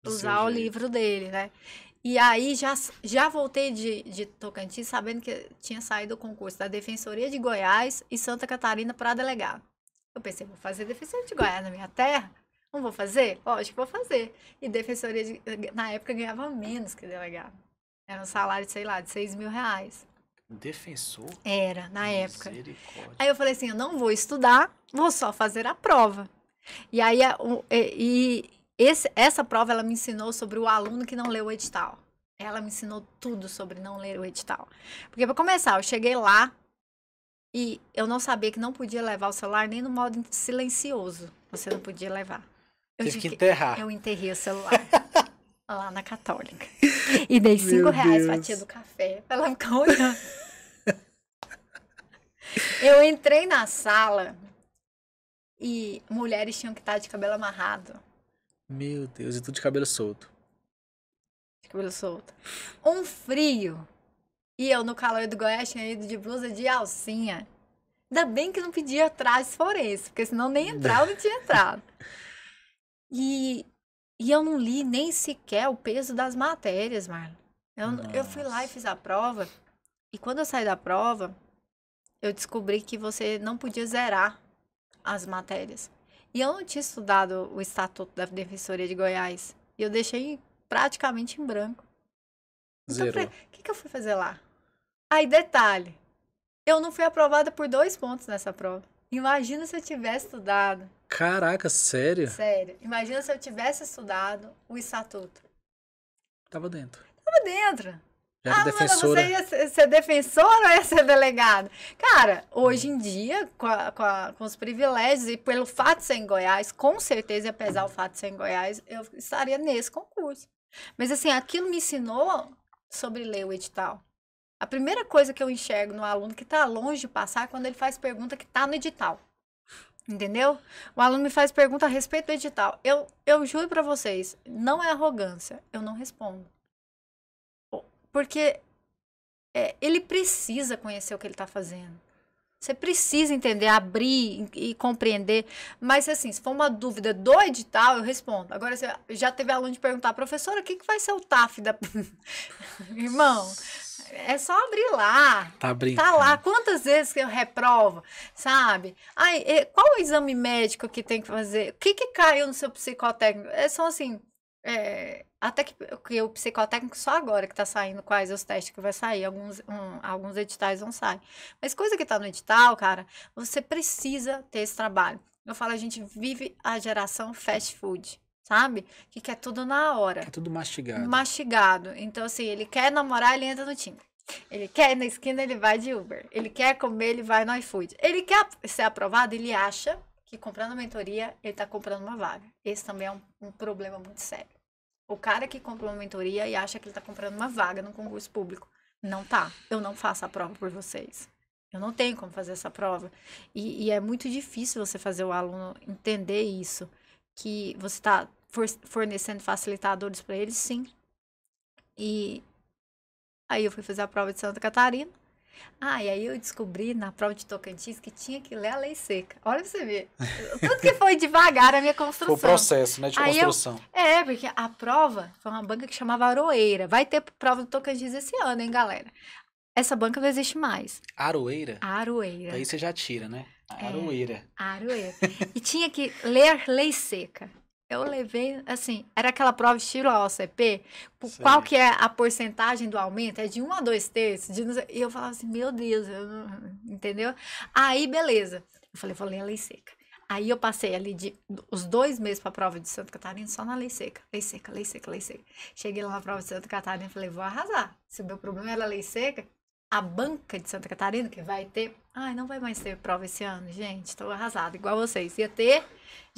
usar o livro dele, né? E aí, já voltei de Tocantins sabendo que tinha saído o concurso da Defensoria de Goiás e Santa Catarina para delegado. Eu pensei, vou fazer Defensoria de Goiás na minha terra? Não vou fazer? Lógico que vou fazer. E Defensoria, na época, ganhava menos que delegado. Era um salário, sei lá, de R$6.000. Defensor? Era, na época. Misericórdia. Aí eu falei assim, eu não vou estudar, vou só fazer a prova. E aí, essa prova, ela me ensinou sobre o aluno que não leu o edital. Ela me ensinou tudo sobre não ler o edital. Porque, para começar, eu cheguei lá e eu não sabia que não podia levar o celular nem no modo silencioso. Você não podia levar. Teve que enterrar. Eu enterrei o celular lá na Católica. E dei R$5 pra tia do café, pra ela ficar olhando. Eu entrei na sala e mulheres tinham que estar de cabelo amarrado. Meu Deus, e tudo de cabelo solto. De cabelo solto. Um frio. E eu, no calor do Goiás, tinha ido de blusa de alcinha. Ainda bem que não pedia trajes forense, porque senão nem entrava, não tinha entrado. E eu não li nem sequer o peso das matérias, Marlon. Eu fui lá e fiz a prova. E quando eu saí da prova, eu descobri que você não podia zerar as matérias. E eu não tinha estudado o Estatuto da Defensoria de Goiás. E eu deixei praticamente em branco. Então, Zerou. o que eu fui fazer lá? Aí, detalhe. Eu não fui aprovada por 2 pontos nessa prova. Imagina se eu tivesse estudado. Caraca, sério? Sério. Imagina se eu tivesse estudado o Estatuto. Tava dentro. Tava dentro. Já era defensora. Mas você ia ser defensora ou ia ser delegado? Cara, hoje em dia, com os privilégios e pelo fato de ser em Goiás, com certeza, e apesar do fato de ser em Goiás, eu estaria nesse concurso. Mas assim, aquilo me ensinou sobre ler o edital. A primeira coisa que eu enxergo no aluno que está longe de passar é quando ele faz pergunta que está no edital. Entendeu? O aluno me faz pergunta a respeito do edital. Eu juro para vocês, não é arrogância, eu não respondo. Porque ele precisa conhecer o que ele está fazendo. Você precisa entender, abrir e compreender. Mas, assim, se for uma dúvida do edital, eu respondo. Agora, já teve aluno de perguntar, professora, o que vai ser o TAF da... Irmão, é só abrir lá. Tá brincando. Tá lá. Quantas vezes que eu reprovo, sabe? Qual o exame médico que tem que fazer? O que caiu no seu psicotécnico? São, assim... até que o psicotécnico só agora que tá saindo quais os testes que vai sair, alguns editais não saem. Mas coisa que tá no edital, cara, você precisa ter esse trabalho. Eu falo, a gente vive a geração fast food, sabe? Que quer tudo na hora. É tudo mastigado. Mastigado. Então, assim, ele quer namorar, ele entra no Tinder. Ele quer ir na esquina, ele vai de Uber. Ele quer comer, ele vai no iFood. Ele quer ser aprovado, ele acha que comprando mentoria, ele tá comprando uma vaga. Esse também é um problema muito sério. O cara que compra uma mentoria e acha que ele tá comprando uma vaga num concurso público. Não tá. Eu não faço a prova por vocês. Eu não tenho como fazer essa prova. E é muito difícil você fazer o aluno entender isso. Que você está fornecendo facilitadores para ele, sim. E aí eu fui fazer a prova de Santa Catarina. E aí eu descobri na prova de Tocantins que tinha que ler a lei seca. Olha pra você ver. Tudo que foi devagar a minha construção. Foi o processo, né, de construção. Porque a prova foi uma banca que chamava Aroeira. Vai ter prova do Tocantins esse ano, hein, galera? Essa banca não existe mais. Aroeira? Aroeira. Aí você já tira, né? Aroeira. Aroeira. E tinha que ler lei seca. Eu levei, assim, era aquela prova estilo OCP, qual que é a porcentagem do aumento? É de 1 a 2 terços. E eu falava assim, meu Deus, entendeu? Aí, beleza. Eu falei, vou ler a lei seca. Aí eu passei ali os 2 meses para a prova de Santa Catarina só na lei seca. Lei seca, lei seca, lei seca. Cheguei lá na prova de Santa Catarina e falei, vou arrasar. Se o meu problema era a lei seca, a banca de Santa Catarina, que vai ter... não vai mais ter prova esse ano, gente. Estou arrasada, igual vocês. Ia ter,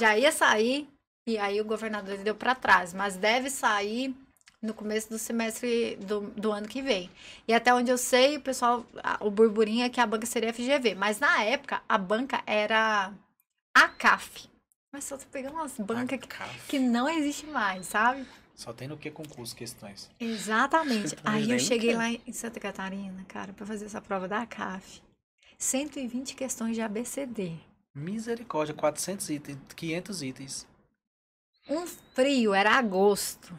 já ia sair... E aí o governador deu para trás, mas deve sair no começo do semestre do ano que vem. E até onde eu sei, o burburinho é que a banca seria FGV. Mas na época, a banca era a CAF. Mas só tô pegando umas bancas que não existe mais, sabe? Só tem no que concurso questões. Exatamente. Aí eu cheguei lá em Santa Catarina, cara, para fazer essa prova da CAF. 120 questões de ABCD. Misericórdia, 400 itens, 500 itens. Um frio, era agosto.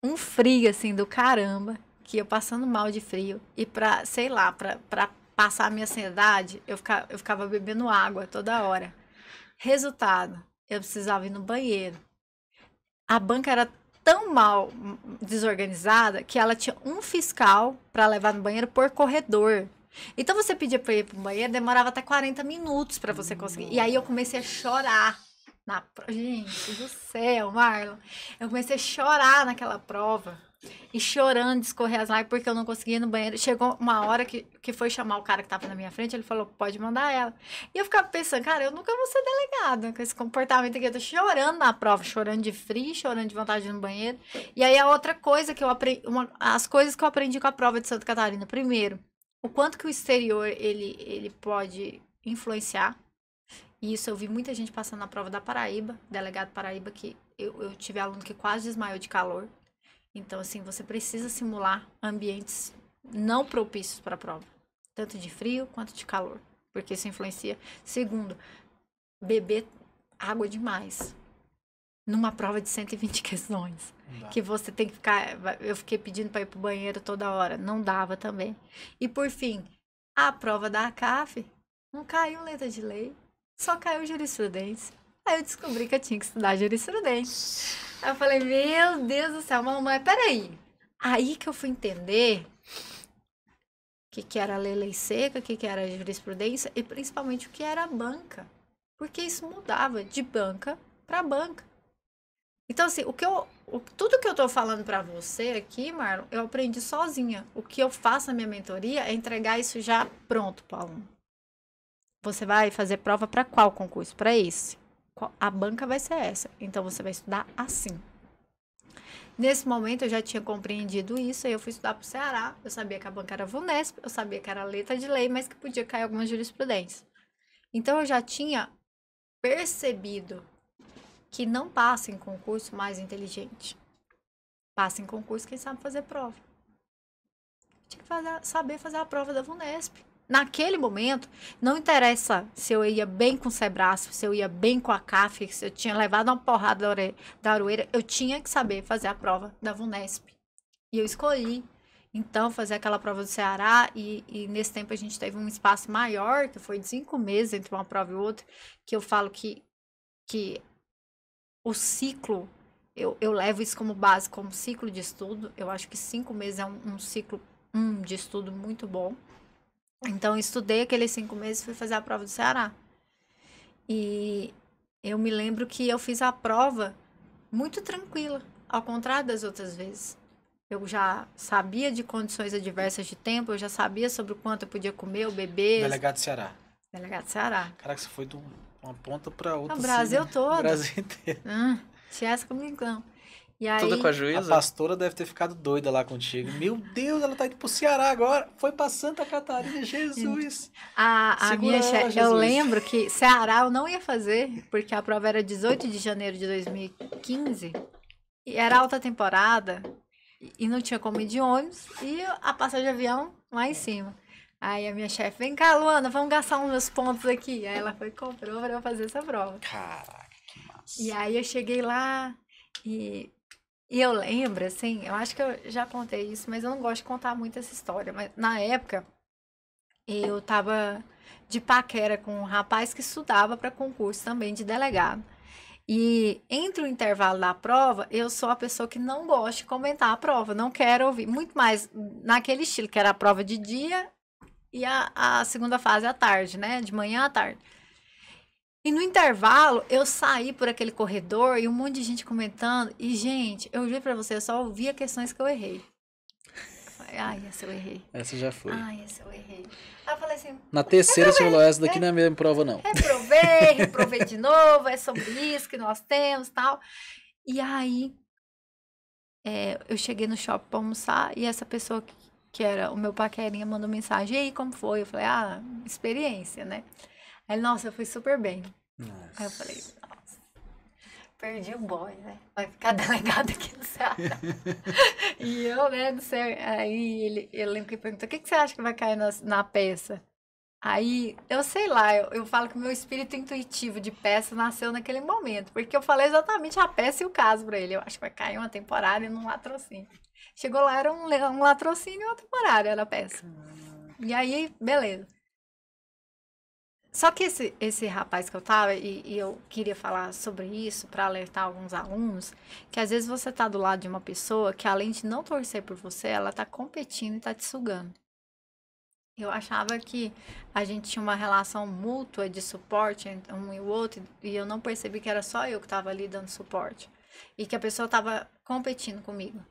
Um frio, assim, do caramba, que eu passando mal de frio. E pra, sei lá, pra passar a minha ansiedade, eu ficava bebendo água toda hora. Resultado, eu precisava ir no banheiro. A banca era tão mal desorganizada que ela tinha um fiscal para levar no banheiro por corredor. Então você pedia para ir pro banheiro, demorava até 40 minutos para você conseguir. E aí eu comecei a chorar gente do céu, Marlon. Eu comecei a chorar naquela prova. E chorando de escorrer as lágrimas porque eu não conseguia ir no banheiro. Chegou uma hora que foi chamar o cara que tava na minha frente, ele falou, pode mandar ela. E eu ficava pensando, cara, eu nunca vou ser delegada com esse comportamento aqui. Eu tô chorando na prova, chorando de frio, chorando de vontade de ir no banheiro. E aí a outra coisa que eu aprendi, as coisas que eu aprendi com a prova de Santa Catarina. Primeiro, o quanto que o exterior, ele pode influenciar. E isso eu vi muita gente passando na prova da Paraíba, delegado Paraíba, que eu tive aluno que quase desmaiou de calor. Então, assim, você precisa simular ambientes não propícios para a prova. Tanto de frio quanto de calor. Porque isso influencia. Segundo, beber água demais. Numa prova de 120 questões. Que você tem que ficar... Eu fiquei pedindo para ir pro banheiro toda hora. Não dava também. E, por fim, a prova da ACAF não caiu letra de lei. Só caiu jurisprudência. Aí eu descobri que eu tinha que estudar jurisprudência. Aí eu falei, meu Deus do céu, mamãe, peraí. Aí que eu fui entender o que era lei seca, o que era jurisprudência e principalmente o que era banca. Porque isso mudava de banca para banca. Então, assim, tudo que eu tô falando para você aqui, Marlon, eu aprendi sozinha. O que eu faço na minha mentoria é entregar isso já pronto pro aluno. Você vai fazer prova para qual concurso? Para esse. A banca vai ser essa. Então, você vai estudar assim. Nesse momento, eu já tinha compreendido isso. Aí eu fui estudar para o Ceará. Eu sabia que a banca era VUNESP. Eu sabia que era letra de lei, mas que podia cair alguma jurisprudência. Então, eu já tinha percebido que não passa em concurso mais inteligente. Passa em concurso quem sabe fazer prova. Tinha que saber fazer a prova da VUNESP. Naquele momento, não interessa se eu ia bem com o Sebrasp, se eu ia bem com a CAF, se eu tinha levado uma porrada da Aroeira, eu tinha que saber fazer a prova da VUNESP. E eu escolhi, então, fazer aquela prova do Ceará, e nesse tempo a gente teve um espaço maior, que foi de 5 meses entre uma prova e outra, que eu falo que o ciclo, eu levo isso como base, como ciclo de estudo. Eu acho que 5 meses é um ciclo de estudo muito bom. Então, eu estudei aqueles 5 meses e fui fazer a prova do Ceará. E eu me lembro que eu fiz a prova muito tranquila, ao contrário das outras vezes. Eu já sabia de condições adversas de tempo, eu já sabia sobre o quanto eu podia comer ou beber. Delegado do Ceará. Delegado do Ceará. Caraca, você foi de uma ponta pra outra. O Brasil assim, todo. O Brasil inteiro. Tinha essa comigo, não. E aí, Tudo com a juíza? A pastora deve ter ficado doida lá contigo. Meu Deus, ela tá indo pro Ceará agora. Foi pra Santa Catarina, Jesus. A minha chefe, eu lembro que Ceará eu não ia fazer, porque a prova era 18 de janeiro de 2015. E era alta temporada. E não tinha como ir de ônibus. E a passagem de avião lá em cima. Aí a minha chefe, vem cá, Luana, vamos gastar uns meus pontos aqui. Aí ela foi e comprou pra eu fazer essa prova. Caraca, que massa. E aí eu cheguei lá e eu lembro, assim, eu acho que eu já contei isso, mas eu não gosto de contar muito essa história. Mas na época, eu tava de paquera com um rapaz que estudava para concurso também de delegado. E entre o intervalo da prova, eu sou a pessoa que não gosta de comentar a prova, não quero ouvir. Muito mais naquele estilo, que era a prova de dia e a segunda fase à tarde, né? De manhã à tarde. E no intervalo, eu saí por aquele corredor e um monte de gente comentando. E, gente, eu juro pra você, eu só ouvia questões que eu errei. Eu falei, ai, essa eu errei. Essa já foi. Ai, essa eu errei. Aí eu falei assim... Na terceira você falou, essa daqui não é a mesma prova, não. Reprovei de novo, é sobre isso que nós temos e tal. E aí, eu cheguei no shopping pra almoçar e essa pessoa que era o meu paquerinha mandou mensagem. E aí, como foi? Eu falei, experiência, né? Aí, nossa, eu fui super bem. Nossa. Aí eu falei, nossa, perdi o boy, né? Vai ficar delegado aqui no Ceará. E eu, né, não sei. Aí eu lembro que ele perguntou, o que você acha que vai cair na peça? Aí, eu sei lá, eu falo que o meu espírito intuitivo de peça nasceu naquele momento, porque eu falei exatamente a peça e o caso pra ele. Eu acho que vai cair uma temporada e num latrocínio. Chegou lá, era um latrocínio e uma temporada, era a peça. E aí, beleza. Só que esse rapaz que eu tava, e eu queria falar sobre isso para alertar alguns alunos, que às vezes você tá do lado de uma pessoa que além de não torcer por você, ela tá competindo e tá te sugando. Eu achava que a gente tinha uma relação mútua de suporte entre um e o outro, e eu não percebi que era só eu que estava ali dando suporte. E que a pessoa estava competindo comigo.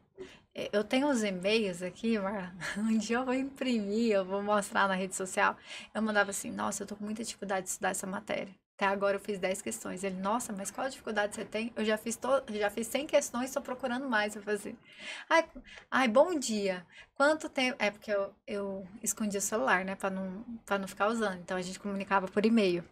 Eu tenho os e-mails aqui, Marla. Um dia eu vou imprimir, eu vou mostrar na rede social. Eu mandava assim, nossa, eu tô com muita dificuldade de estudar essa matéria. Até agora eu fiz 10 questões. Ele, nossa, mas qual a dificuldade você tem? Eu já fiz 100 questões, estou procurando mais pra fazer. Ai, bom dia. Quanto tempo? É porque eu escondi o celular, né, pra não ficar usando. Então a gente comunicava por e-mail.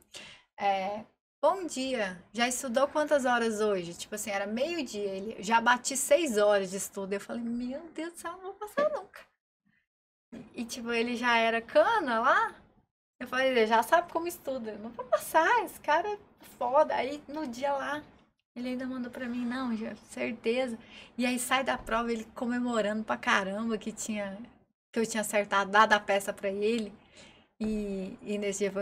Bom dia, já estudou quantas horas hoje? Tipo assim, era meio-dia, ele já bati 6 horas de estudo. Eu falei, meu Deus do céu, não vou passar nunca. E tipo, ele já era cana lá. Eu falei, ele já sabe como estuda, eu não vou passar, esse cara é foda. Aí no dia lá, ele ainda mandou pra mim, não, já, certeza. E aí sai da prova ele comemorando pra caramba que eu tinha acertado, dado a peça pra ele. E nesse dia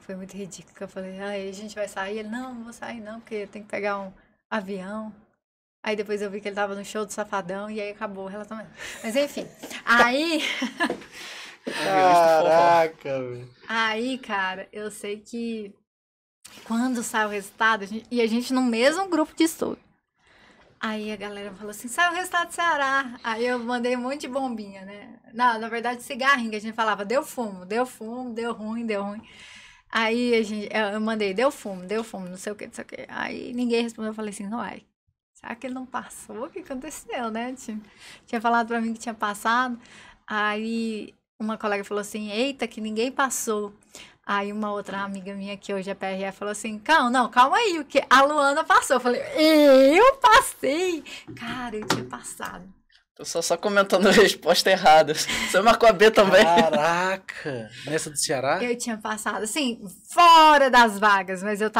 foi muito ridículo, que eu falei, ai, a gente vai sair? Ele, não vou sair não, porque eu tenho que pegar um avião. Aí depois eu vi que ele tava no show do Safadão e aí acabou o relacionamento. Mas enfim, aí... Caraca, velho. Aí, cara, eu sei que quando sai o resultado, e a gente no mesmo grupo de estudo. Aí a galera falou assim, sai o resultado do Ceará. Aí eu mandei um monte de bombinha, né? Não, na verdade, cigarrinho, que a gente falava, deu fumo, deu ruim, deu ruim. Aí eu mandei, deu fumo, não sei o que, não sei o que. Aí ninguém respondeu, eu falei assim, não é. Será que ele não passou? O que aconteceu, né? Tinha falado pra mim que tinha passado. Aí uma colega falou assim, eita, que ninguém passou. Aí uma outra amiga minha que hoje é PRF falou assim, calma aí, o que a Luana passou. Eu falei, eu passei. Cara, eu tinha passado. Tô só comentando a resposta errada. Você marcou a B também? Caraca! Nessa do Ceará? Eu tinha passado, assim, fora das vagas, mas eu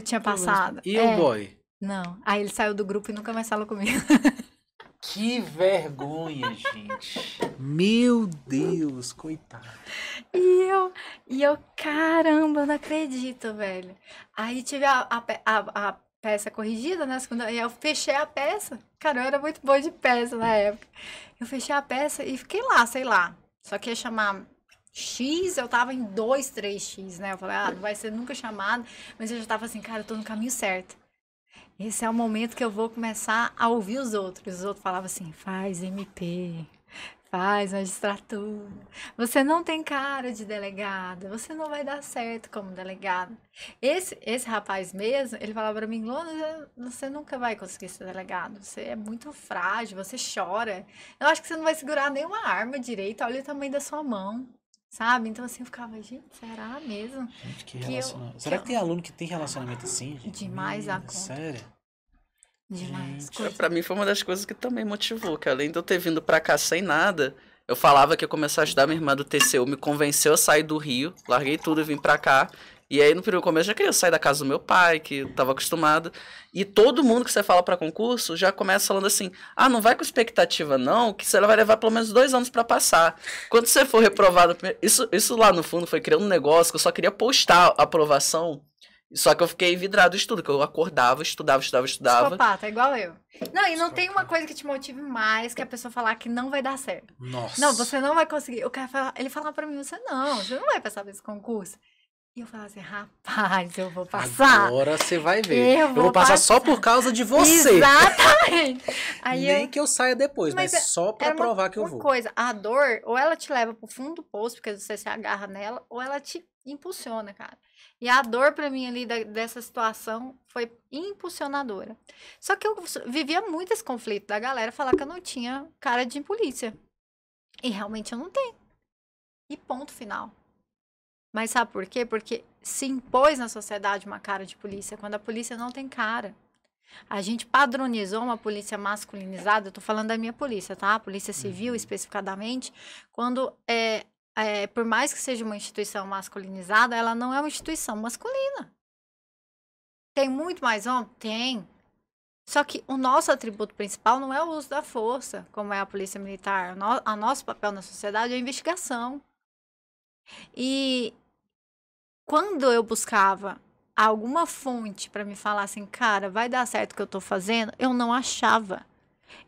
tinha passado. E o boy? Não, aí ele saiu do grupo e nunca mais falou comigo. Que vergonha, gente. Meu Deus, coitado. E eu, caramba, não acredito, velho. Aí tive a peça corrigida, né? Segunda, e eu fechei a peça. Cara, eu era muito boa de peça na época. Eu fechei a peça e fiquei lá, sei lá. Só que ia chamar X, eu tava em 2, 3X, né? Eu falei, não vai ser nunca chamado. Mas eu já tava assim, cara, eu tô no caminho certo. Esse é o momento que eu vou começar a ouvir os outros. Os outros falavam assim, faz MP, faz magistratura. Você não tem cara de delegada, você não vai dar certo como delegada. Esse rapaz mesmo, ele falava pra mim, Luana, você nunca vai conseguir ser delegado. Você é muito frágil, você chora. Eu acho que você não vai segurar nenhuma arma direito, olha o tamanho da sua mão. Sabe? Então, assim, eu ficava, gente, será mesmo? Gente, que relacionamento. Será que tem aluno que tem relacionamento assim, gente? Demais a conta. Sério? Demais. Pra mim foi uma das coisas que também motivou, que além de eu ter vindo pra cá sem nada, eu falava que ia começar a ajudar minha irmã do TCU, me convenceu a sair do Rio, larguei tudo e vim pra cá. E aí, no primeiro começo, eu já queria sair da casa do meu pai, que eu tava acostumado. E todo mundo que você fala pra concurso já começa falando assim, não vai com expectativa não, que você vai levar pelo menos 2 anos pra passar. Quando você for reprovado, isso lá no fundo foi criando um negócio que eu só queria postar a aprovação, só que eu fiquei vidrado em estudo, que eu acordava, estudava. Psicopata, igual eu. Não, e não tem uma coisa que te motive mais que a pessoa falar que não vai dar certo. Nossa. Não, você não vai conseguir. Ele falava pra mim, você não vai passar por esse concurso. E eu falava assim, rapaz, eu vou passar. Agora você vai ver. Eu vou passar só por causa de você. Exatamente. Aí Nem que eu saia depois, mas só pra provar que eu vou. Uma coisa, a dor, ou ela te leva pro fundo do poço, porque você se agarra nela, ou ela te impulsiona, cara. E a dor pra mim ali dessa situação foi impulsionadora. Só que eu vivia muito esse conflito da galera falar que eu não tinha cara de polícia. E realmente eu não tenho. E ponto final. Mas sabe por quê? Porque se impôs na sociedade uma cara de polícia, quando a polícia não tem cara. A gente padronizou uma polícia masculinizada, eu tô falando da minha polícia, tá? A polícia civil, especificadamente, quando por mais que seja uma instituição masculinizada, ela não é uma instituição masculina. Tem muito mais homem? Tem. Só que o nosso atributo principal não é o uso da força, como é a polícia militar. O nosso papel na sociedade é a investigação. E quando eu buscava alguma fonte para me falar assim, cara, vai dar certo o que eu tô fazendo, eu não achava.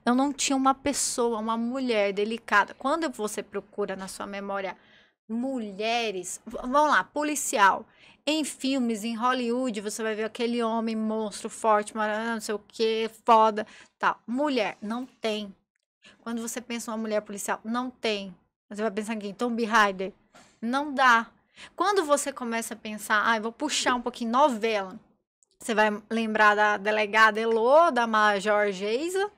Eu não tinha uma pessoa, uma mulher delicada. Quando você procura na sua memória mulheres, vamos lá, policial. Em filmes, em Hollywood, você vai ver aquele homem monstro, forte, não sei o que, foda, tal. Mulher, não tem. Quando você pensa uma mulher policial, não tem. Você vai pensar em Tomb Raider? Não dá. Quando você começa a pensar, eu vou puxar um pouquinho novela. Você vai lembrar da delegada Elô, da Major Geisa,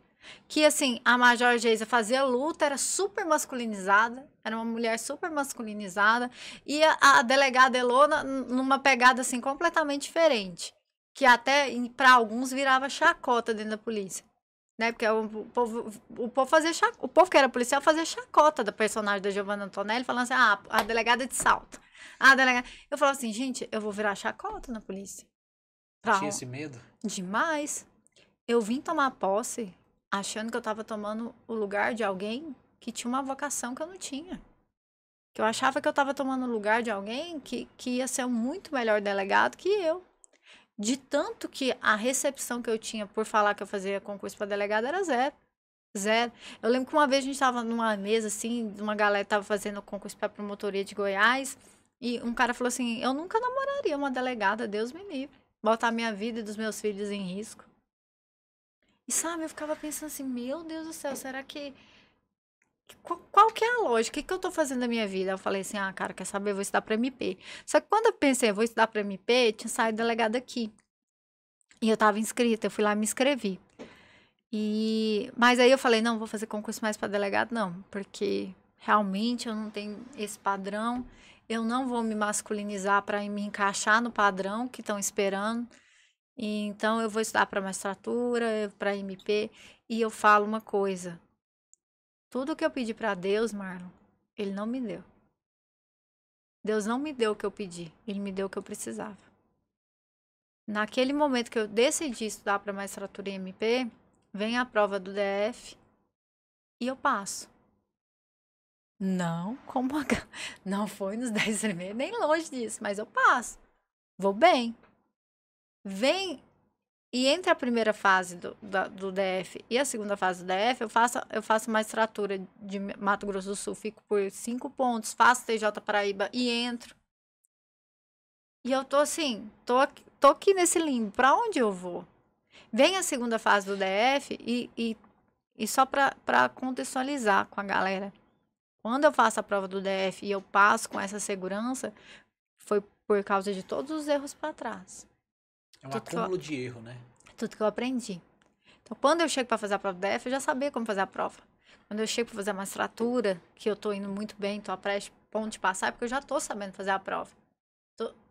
que assim, a Major Geisa fazia luta, era super masculinizada, era uma mulher super masculinizada, e a delegada Elô numa pegada assim completamente diferente, que até para alguns virava chacota dentro da polícia, né? Porque o povo fazia o povo que era policial fazia chacota da personagem da Giovanna Antonelli, falando assim: a delegada de salto. A delegada... Eu falava assim, gente, eu vou virar chacota na polícia. Tinha esse medo? Demais. Eu vim tomar posse achando que eu tava tomando o lugar de alguém que tinha uma vocação que eu não tinha. Que eu achava que eu tava tomando o lugar de alguém que ia ser um muito melhor delegado que eu. De tanto que a recepção que eu tinha por falar que eu fazia concurso para delegado era zero. Zero. Eu lembro que uma vez a gente tava numa mesa, assim, uma galera tava fazendo concurso para promotoria de Goiás, e um cara falou assim, eu nunca namoraria uma delegada, Deus me livre. Botar minha vida e dos meus filhos em risco. E sabe, eu ficava pensando assim, meu Deus do céu, será que... Qual que é a lógica? O que eu tô fazendo da minha vida? Eu falei assim, cara, quer saber? Eu vou estudar pra MP. Só que quando eu pensei, eu vou estudar pra MP, tinha saído delegada aqui. E eu tava inscrita, eu fui lá e me inscrevi. Mas aí eu falei, não, vou fazer concurso mais pra delegado, não. Porque realmente eu não tenho esse padrão. Eu não vou me masculinizar pra me encaixar no padrão que estão esperando. Então, eu vou estudar para magistratura, para MP, e eu falo uma coisa. Tudo que eu pedi para Deus, Marlon, Ele não me deu. Deus não me deu o que eu pedi, Ele me deu o que eu precisava. Naquele momento que eu decidi estudar para magistratura e MP, vem a prova do DF e eu passo. Não, não foi nos 10 primeiros, nem longe disso, mas eu passo. Vou bem. Vem... E entre a primeira fase do DF e a segunda fase do DF, eu faço magistratura de Mato Grosso do Sul, fico por 5 pontos, faço TJ Paraíba e entro. E eu tô assim, tô aqui nesse limbo, pra onde eu vou? Vem a segunda fase do DF e só pra contextualizar com a galera. Quando eu faço a prova do DF e eu passo com essa segurança, foi por causa de todos os erros pra trás. É um acúmulo de erro, né? Tudo que eu aprendi. Então, quando eu chego para fazer a prova do DF, eu já sabia como fazer a prova. Quando eu chego para fazer a magistratura, que eu tô indo muito bem, tô a ponto de passar, é porque eu já tô sabendo fazer a prova.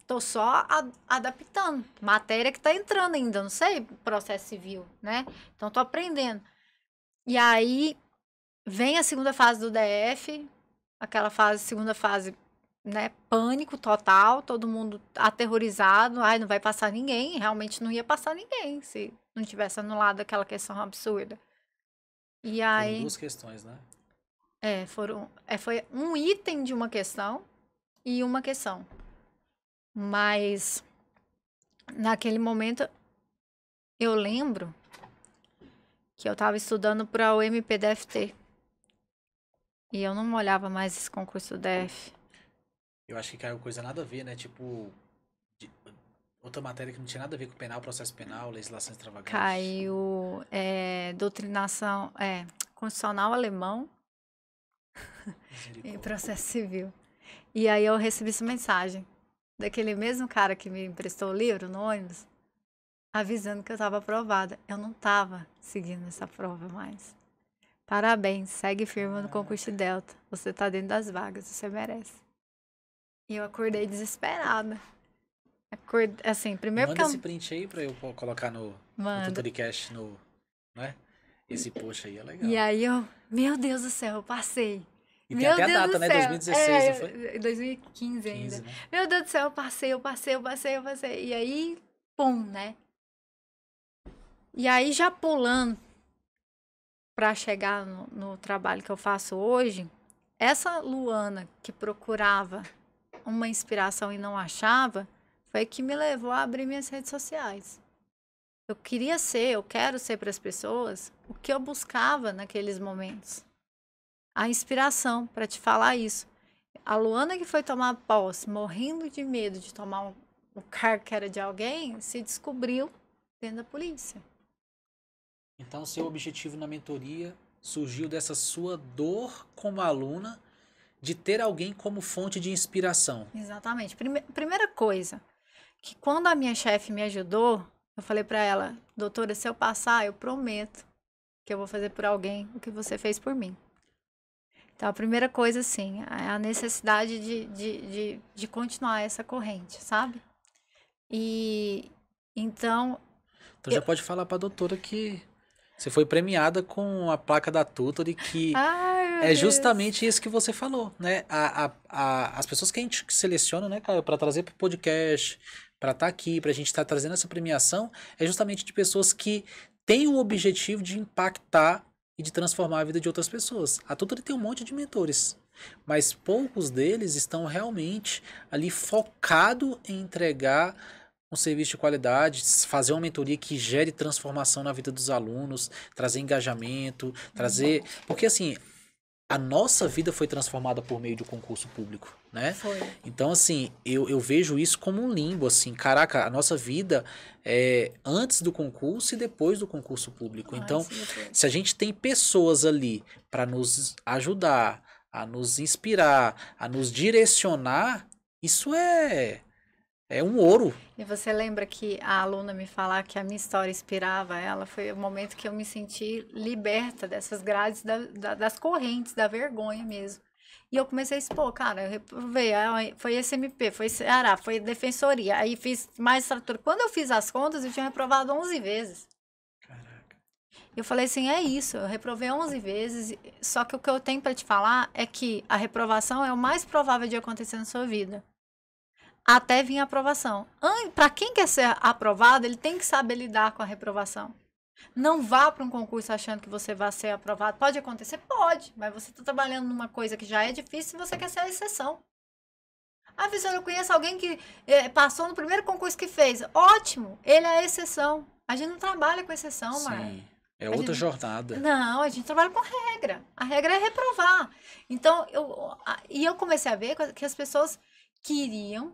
Tô só adaptando. Matéria que tá entrando ainda, não sei processo civil, né? Então, tô aprendendo. E aí, vem a segunda fase do DF, segunda fase, né, pânico total, todo mundo aterrorizado, não vai passar ninguém, realmente não ia passar ninguém, se não tivesse anulado aquela questão absurda. E aí... Foram 2 questões, né? Foi um item de uma questão e uma questão. Mas, naquele momento, eu lembro que eu tava estudando para o MPDFT. E eu não olhava mais esse concurso do DF. Eu acho que caiu coisa nada a ver, né? Tipo, outra matéria que não tinha nada a ver com penal, processo penal, legislação extravagante. Caiu doutrinação constitucional alemão e processo civil. E aí eu recebi essa mensagem daquele mesmo cara que me emprestou o livro no ônibus, avisando que eu estava aprovada. Eu não estava seguindo essa prova mais. Parabéns, segue firme no concurso de Delta. Você está dentro das vagas, você merece. E eu acordei desesperada. Assim, primeiro Manda esse print aí pra eu colocar no Tutoricast, né? Esse post aí é legal. E aí meu Deus do céu, eu passei. E tem até a data, do né? céu. 2016, não foi? 2015 ainda. 15, né? Meu Deus do céu, eu passei. E aí, pum, né? E aí, já pulando pra chegar no trabalho que eu faço hoje, essa Luana que procurava uma inspiração e não achava, foi que me levou a abrir minhas redes sociais. Eu quero ser para as pessoas o que eu buscava naqueles momentos. A inspiração para te falar isso. A Luana que foi tomar posse, morrendo de medo de tomar um cargo que era de alguém, se descobriu dentro da polícia. Então, seu objetivo na mentoria surgiu dessa sua dor como aluna de ter alguém como fonte de inspiração. Exatamente. Primeira coisa, que quando a minha chefe me ajudou, eu falei para ela, doutora, se eu passar, eu prometo que eu vou fazer por alguém o que você fez por mim. Então, a primeira coisa, assim, é a necessidade de continuar essa corrente, sabe? E então. Então já pode falar pra doutora que você foi premiada com a placa da Tutor e que Ai, é justamente isso que você falou, né? As pessoas que a gente seleciona, né, Caio, para trazer pro podcast, para estar aqui, pra gente estar trazendo essa premiação, é justamente de pessoas que têm o objetivo de impactar e de transformar a vida de outras pessoas. A Tutor tem um monte de mentores, mas poucos deles estão realmente ali focado em entregar um serviço de qualidade, fazer uma mentoria que gere transformação na vida dos alunos, trazer engajamento, trazer... Porque assim, a nossa vida foi transformada por meio do concurso público, né? Foi. Então assim, eu vejo isso como um limbo, assim, caraca, a nossa vida é antes do concurso e depois do concurso público. Então, se a gente tem pessoas ali para nos ajudar, a nos inspirar, a nos direcionar, isso é um ouro. E você lembra que a aluna me falar que a minha história inspirava ela? Foi o momento que eu me senti liberta dessas grades, das correntes, da vergonha mesmo. E eu comecei a expor, cara, eu reprovei, foi SMP, foi Ceará, foi Defensoria, aí fiz magistratura. Quando eu fiz as contas, eu tinha reprovado 11 vezes. Caraca. Eu falei assim, é isso, eu reprovei 11 vezes, só que o que eu tenho para te falar é que a reprovação é o mais provável de acontecer na sua vida. Até vir a aprovação. Para quem quer ser aprovado, ele tem que saber lidar com a reprovação. Não vá para um concurso achando que você vai ser aprovado. Pode acontecer? Pode, mas você está trabalhando numa coisa que já é difícil e você quer ser a exceção. Ah, professora, eu conheço alguém que passou no primeiro concurso que fez. Ótimo, ele é a exceção. A gente não trabalha com exceção, Mar. Sim, é outra jornada. Não, a gente trabalha com regra. A regra é reprovar. Então, eu comecei a ver que as pessoas queriam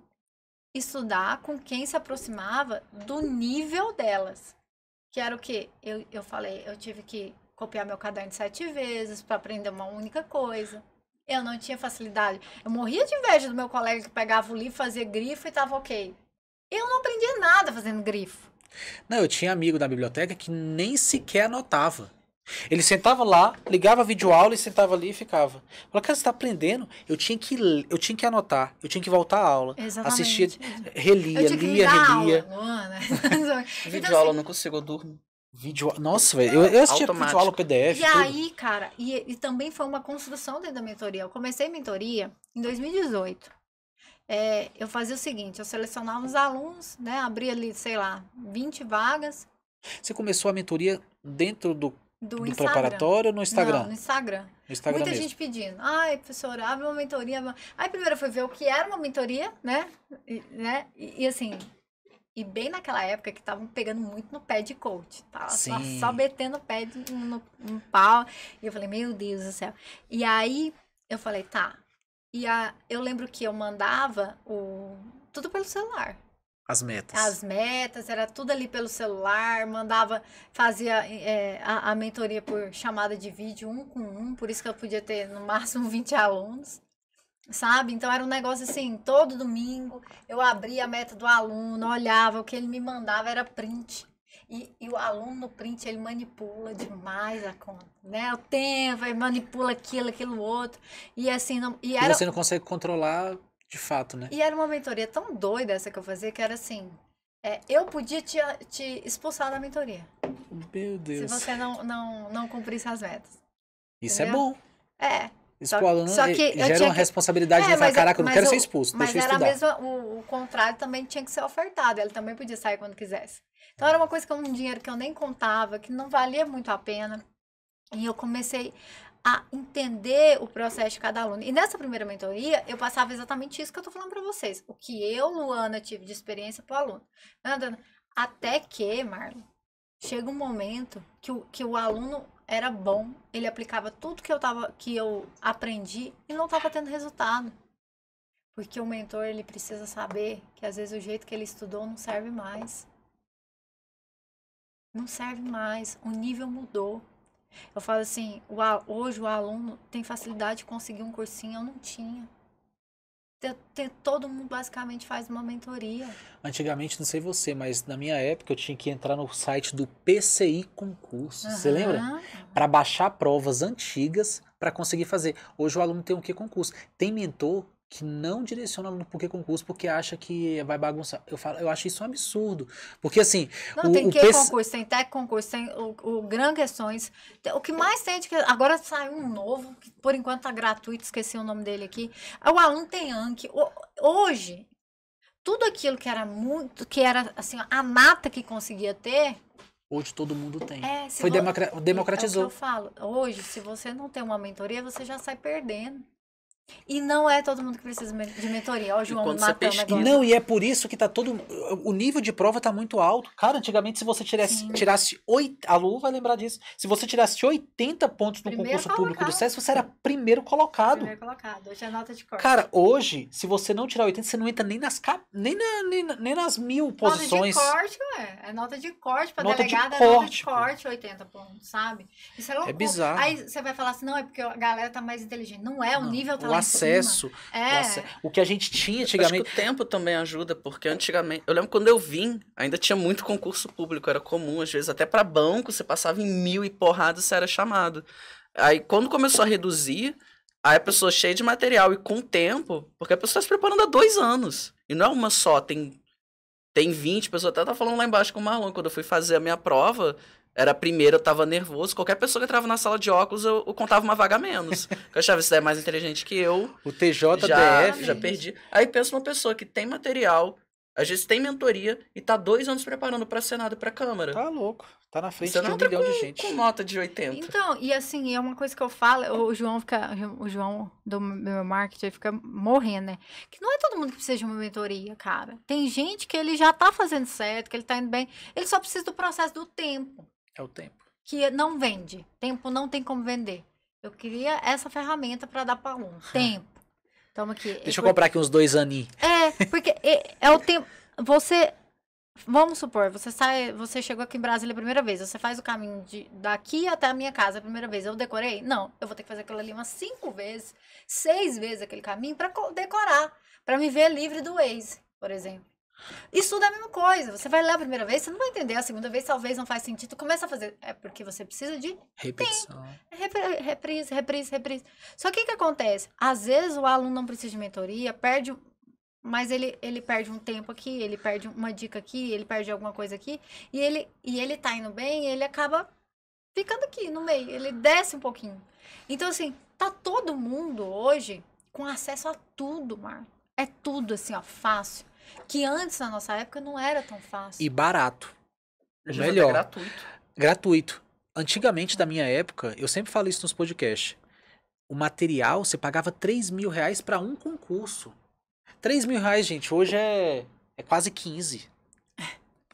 estudar com quem se aproximava do nível delas. Que era o quê? Eu falei, eu tive que copiar meu caderno 7 vezes para aprender uma única coisa. Eu não tinha facilidade. Eu morria de inveja do meu colega que pegava o livro, fazia grifo e tava ok. Eu não aprendia nada fazendo grifo. Não, eu tinha amigo da biblioteca que nem sequer anotava. Ele sentava lá, ligava a videoaula e sentava ali e ficava. Falei, cara, você tá aprendendo? Eu tinha que anotar, eu tinha que voltar à aula. Exatamente. Assistia, relia, relia. Videoaula eu não consigo, eu durmo. Nossa, velho, eu assistia videoaula PDF. E aí, cara, e também foi uma construção dentro da mentoria. Eu comecei a mentoria em 2018. Eu fazia o seguinte, eu selecionava os alunos, né? Abria ali, sei lá, 20 vagas. Você começou a mentoria dentro do preparatório ou no Instagram? Não, no Instagram. No Instagram Muita mesmo. gente pedindo. Ai, professora, abre uma mentoria. Aí primeiro eu fui ver o que era uma mentoria, né? E assim, e bem naquela época que estavam pegando muito no pé de coach. Tava só metendo o pé no pau. E eu falei, meu Deus do céu. E aí eu falei, tá. Eu lembro que eu mandava tudo pelo celular. As metas, era tudo ali pelo celular, fazia a mentoria por chamada de vídeo 1 com 1, por isso que eu podia ter no máximo 20 alunos, sabe? Então era um negócio assim, todo domingo eu abria a meta do aluno, olhava, o que ele me mandava era print. E o aluno no print, ele manipula demais a conta, né? O tempo, ele manipula aquilo outro, e assim... E você não consegue controlar... De fato, né? E era uma mentoria tão doida essa que eu fazia, que era assim, eu podia te expulsar da mentoria. Meu Deus. Se você não cumprisse as metas. Isso entendeu? É bom. Expor o aluno só que gera uma responsabilidade de falar, caraca, eu não quero ser expulso, mas deixa eu era estudar. o contrário também tinha que ser ofertado. Ele também podia sair quando quisesse. Então era uma coisa que um dinheiro que eu nem contava, que não valia muito a pena. E eu comecei a entender o processo de cada aluno. E nessa primeira mentoria, eu passava exatamente isso que eu tô falando para vocês. O que eu, Luana, tive de experiência pro aluno. Até que, Marlon, chega um momento que o aluno era bom, ele aplicava tudo que eu aprendi e não estava tendo resultado. Porque o mentor, ele precisa saber que às vezes o jeito que ele estudou não serve mais. Não serve mais, o nível mudou. Eu falo assim, hoje o aluno tem facilidade de conseguir um cursinho, eu não tinha. Todo mundo basicamente faz uma mentoria. Antigamente, não sei você, mas na minha época eu tinha que entrar no site do PCI Concurso. Você lembra? Para baixar provas antigas para conseguir fazer. Hoje o aluno tem o que concurso? Tem mentor que não direciona o aluno por que concurso porque acha que vai bagunçar. Eu acho isso um absurdo. Porque assim. Não, tem que concurso, tem tech concurso, tem o Gran Questões. O que mais tem agora saiu um novo, que por enquanto tá gratuito, esqueci o nome dele aqui. O aluno tem Anki. Hoje, tudo aquilo que era assim, a nata que conseguia ter. Hoje todo mundo tem. Democratizou. É o que eu falo. Hoje, se você não tem uma mentoria, você já sai perdendo. E não é todo mundo que precisa de mentoria. Ó, o João matando agora. Não, e é por isso que tá todo... O nível de prova tá muito alto. Cara, antigamente se você tirasse 8... A Lu vai lembrar disso. Se você tirasse 80 pontos no concurso público do SESC, você era primeiro colocado. Primeiro colocado. Hoje é nota de corte. Cara, hoje, se você não tirar 80, você não entra nem nas 1000 posições. Nota de corte, ué. É nota de corte pra delegada, é nota de corte, 80 pontos, sabe? Isso é loucura. É bizarro. Aí você vai falar assim, não, é porque a galera tá mais inteligente. Não é, o nível tá lá acesso. O que a gente tinha antigamente. Acho que o tempo também ajuda, porque antigamente. Eu lembro quando eu vim, ainda tinha muito concurso público, era comum, às vezes até para banco, você passava em 1000 e porrada, você era chamado. Aí quando começou a reduzir, aí a pessoa cheia de material e com tempo, porque a pessoa está se preparando há 2 anos. E não é uma só, tem 20, a pessoa até tá falando lá embaixo com o Marlon, quando eu fui fazer a minha prova. Era a primeira, eu tava nervoso. Qualquer pessoa que entrava na sala de óculos, eu contava uma vaga a menos. Eu achava isso daí mais inteligente que eu. O TJDF. Já perdi. Aí pensa uma pessoa que tem material, às vezes tem mentoria, e tá 2 anos preparando pra Senado e pra Câmara. Tá louco. Tá na frente Você de não 1 milhão de gente. Com nota de 80. Então, e assim, é uma coisa que eu falo, o João do meu marketing, ele fica morrendo, né? Que não é todo mundo que precisa de uma mentoria, cara. Tem gente que ele já tá fazendo certo, que ele tá indo bem, ele só precisa do processo do tempo. É o tempo. Que não vende. Tempo não tem como vender. Eu queria essa ferramenta para dar para aluno. Tempo. Toma aqui. Deixa eu comprar aqui uns 2 aninhos. Porque é o tempo. Vamos supor, você chegou aqui em Brasília a primeira vez. Você faz o caminho daqui até a minha casa a primeira vez. Eu decorei? Não. Eu vou ter que fazer aquilo ali umas 5 vezes, 6 vezes aquele caminho para decorar. Para me ver livre do Waze, por exemplo. Isso tudo é a mesma coisa. Você vai ler a primeira vez, você não vai entender. A segunda vez talvez não faz sentido. Começa a fazer. É porque você precisa de repetição. Reprise. Só que o que acontece? Às vezes o aluno não precisa de mentoria, mas ele perde um tempo aqui, ele perde uma dica aqui, ele perde alguma coisa aqui, e ele tá indo bem, ele acaba ficando aqui no meio, ele desce um pouquinho. Então, assim, tá todo mundo hoje com acesso a tudo, Mar. É tudo assim, ó, fácil. Que antes, na nossa época, não era tão fácil. E barato. Melhor. Gratuito. Antigamente, da minha época, eu sempre falo isso nos podcasts. O material, você pagava 3 mil reais para um concurso. 3 mil reais, gente, hoje é quase 15.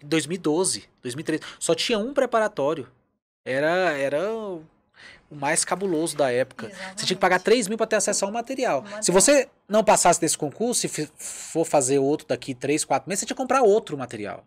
2012, 2013. Só tinha um preparatório. Era o mais cabuloso da época. Exatamente. Você tinha que pagar 3 mil para ter acesso a um material. Se você não passasse desse concurso, se for fazer outro daqui 3, 4 meses, você tinha que comprar outro material.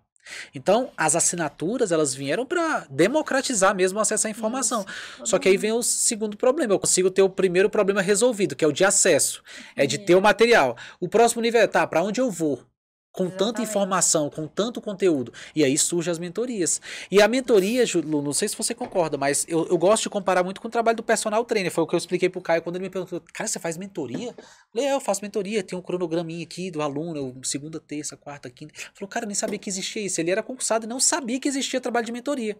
Então, as assinaturas, elas vieram para democratizar mesmo o acesso à informação. Só que aí vem o segundo problema. Eu consigo ter o primeiro problema resolvido, que é o de acesso. É de ter o material. O próximo nível é, para onde eu vou? Com tanta informação, com tanto conteúdo. E aí surgem as mentorias. E a mentoria, Lu, não sei se você concorda, mas eu gosto de comparar muito com o trabalho do personal trainer. Foi o que eu expliquei pro Caio quando ele me perguntou, cara, você faz mentoria? Eu falei, eu faço mentoria, tem um cronograminha aqui do aluno, segunda, terça, quarta, quinta. Ele falou, cara, eu nem sabia que existia isso. Ele era concursado e não sabia que existia trabalho de mentoria.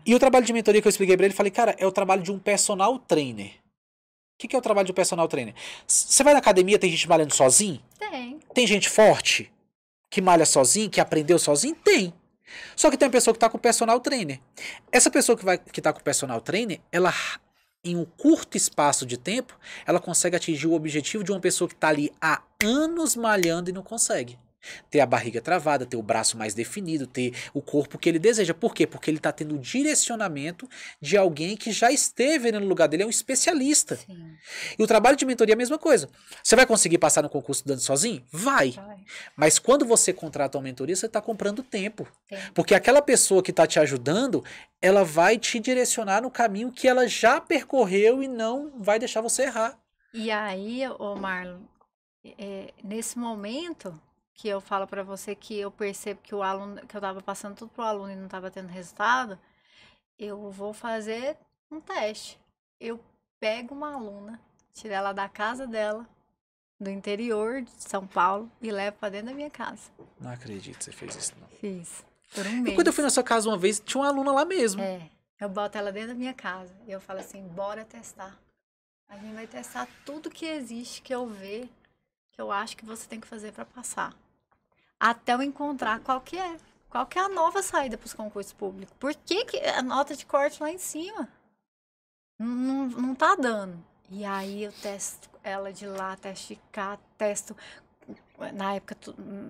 E o trabalho de mentoria que eu expliquei pra ele, falei, cara, é o trabalho de um personal trainer. que é o trabalho de personal trainer? Você vai na academia, tem gente malhando sozinho? Tem. Tem gente forte que malha sozinho, que aprendeu sozinho? Tem. Só que tem uma pessoa que tá com personal trainer. Essa pessoa que tá com personal trainer, ela, em um curto espaço de tempo, ela consegue atingir o objetivo de uma pessoa que tá ali há anos malhando e não consegue. Ter a barriga travada, ter o braço mais definido, ter o corpo que ele deseja. Por quê? Porque ele está tendo o direcionamento de alguém que já esteve ali no lugar dele, é um especialista. Sim. E o trabalho de mentoria é a mesma coisa. Você vai conseguir passar no concurso dando sozinho? Vai. Mas quando você contrata uma mentoria, você está comprando tempo. Porque aquela pessoa que está te ajudando, ela vai te direcionar no caminho que ela já percorreu e não vai deixar você errar. E aí, ô Marlon, nesse momento que eu falo para você que eu percebo que o aluno, que eu estava passando tudo pro aluno e não estava tendo resultado, eu vou fazer um teste. Eu pego uma aluna, tiro ela da casa dela, do interior de São Paulo, e levo para dentro da minha casa. Não acredito que você fez isso, não. Fiz. Por um mês. E quando eu fui na sua casa uma vez, tinha uma aluna lá mesmo. Eu boto ela dentro da minha casa. E eu falo assim, bora testar. A gente vai testar tudo que existe, que eu ver, que eu acho que você tem que fazer para passar. Até eu encontrar qual que é a nova saída para os concursos públicos. Por que a nota de corte lá em cima? Não tá dando. E aí eu testo ela de lá, testo de cá, testo... Na época,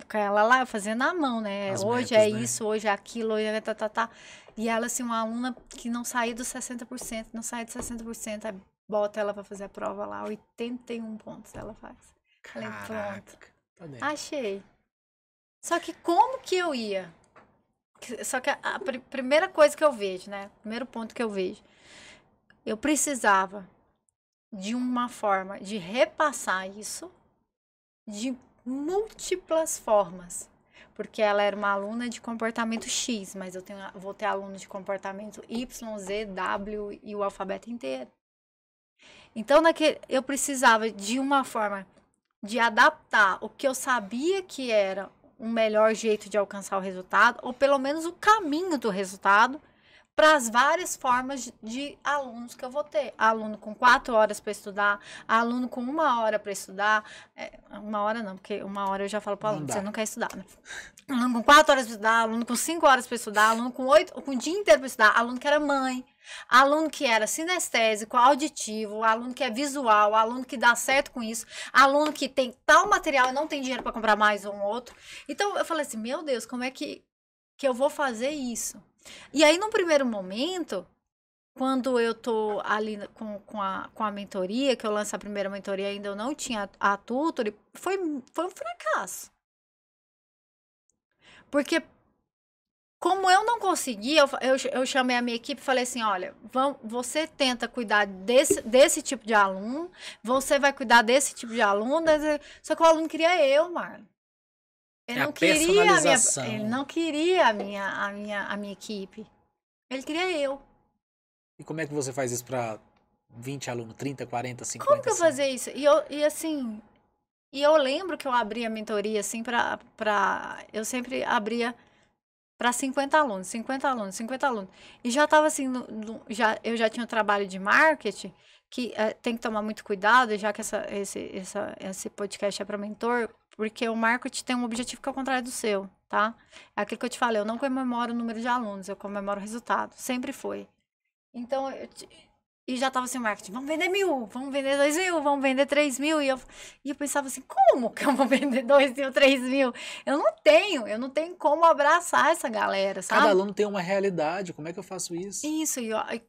com ela lá, eu fazia na mão, né? Hoje é isso, hoje é aquilo, hoje é tá. E ela, assim, uma aluna que não saía dos 60%, não saía dos 60%, aí bota ela para fazer a prova lá, 81 pontos ela faz. Falei, pronto. Achei. Só que como que eu ia? Só que a primeira coisa que eu vejo, né? Primeiro ponto que eu vejo. Eu precisava de uma forma de repassar isso de múltiplas formas. Porque ela era uma aluna de comportamento X, mas eu vou ter aluno de comportamento Y, Z, W e o alfabeto inteiro. Então, eu precisava de uma forma de adaptar o que eu sabia que era um melhor jeito de alcançar o resultado, ou pelo menos o caminho do resultado, para as várias formas de alunos que eu vou ter. Aluno com 4 horas para estudar, aluno com 1 hora para estudar. 1 hora não, porque 1 hora eu já falo para o aluno, você não quer estudar, né? Aluno com 4 horas para estudar, aluno com 5 horas para estudar, aluno com o dia inteiro para estudar, aluno que era mãe, aluno que era sinestésico, auditivo, aluno que é visual, aluno que dá certo com isso, aluno que tem tal material e não tem dinheiro para comprar mais um outro. Então eu falei assim, meu Deus, como é que eu vou fazer isso? E aí, num primeiro momento, quando eu tô ali com a mentoria, que eu lanço a primeira mentoria, ainda eu não tinha a tutor, foi um fracasso. Porque, como eu não conseguia, eu chamei a minha equipe e falei assim, olha, você tenta cuidar desse tipo de aluno, você vai cuidar desse tipo de aluno, só que o aluno queria eu, Marlon. Ele não queria a minha equipe. Ele queria eu. E como é que você faz isso para 20 alunos, 30, 40, 50? Como que eu fazia isso? E eu lembro que eu abria a mentoria assim eu sempre abria para 50 alunos, 50 alunos, 50 alunos. E já estava assim, eu já tinha um trabalho de marketing que tem que tomar muito cuidado, já que esse podcast é para mentor, porque o marketing tem um objetivo que é o contrário do seu, tá? É aquilo que eu te falei, eu não comemoro o número de alunos, eu comemoro o resultado, sempre foi. Então, e já tava assim, marketing, vamos vender 1.000, vamos vender 2.000, vamos vender 3.000, e eu pensava assim, como que eu vou vender 2.000, 3.000? Eu não tenho como abraçar essa galera, sabe? Cada aluno tem uma realidade, como é que eu faço isso? Isso, e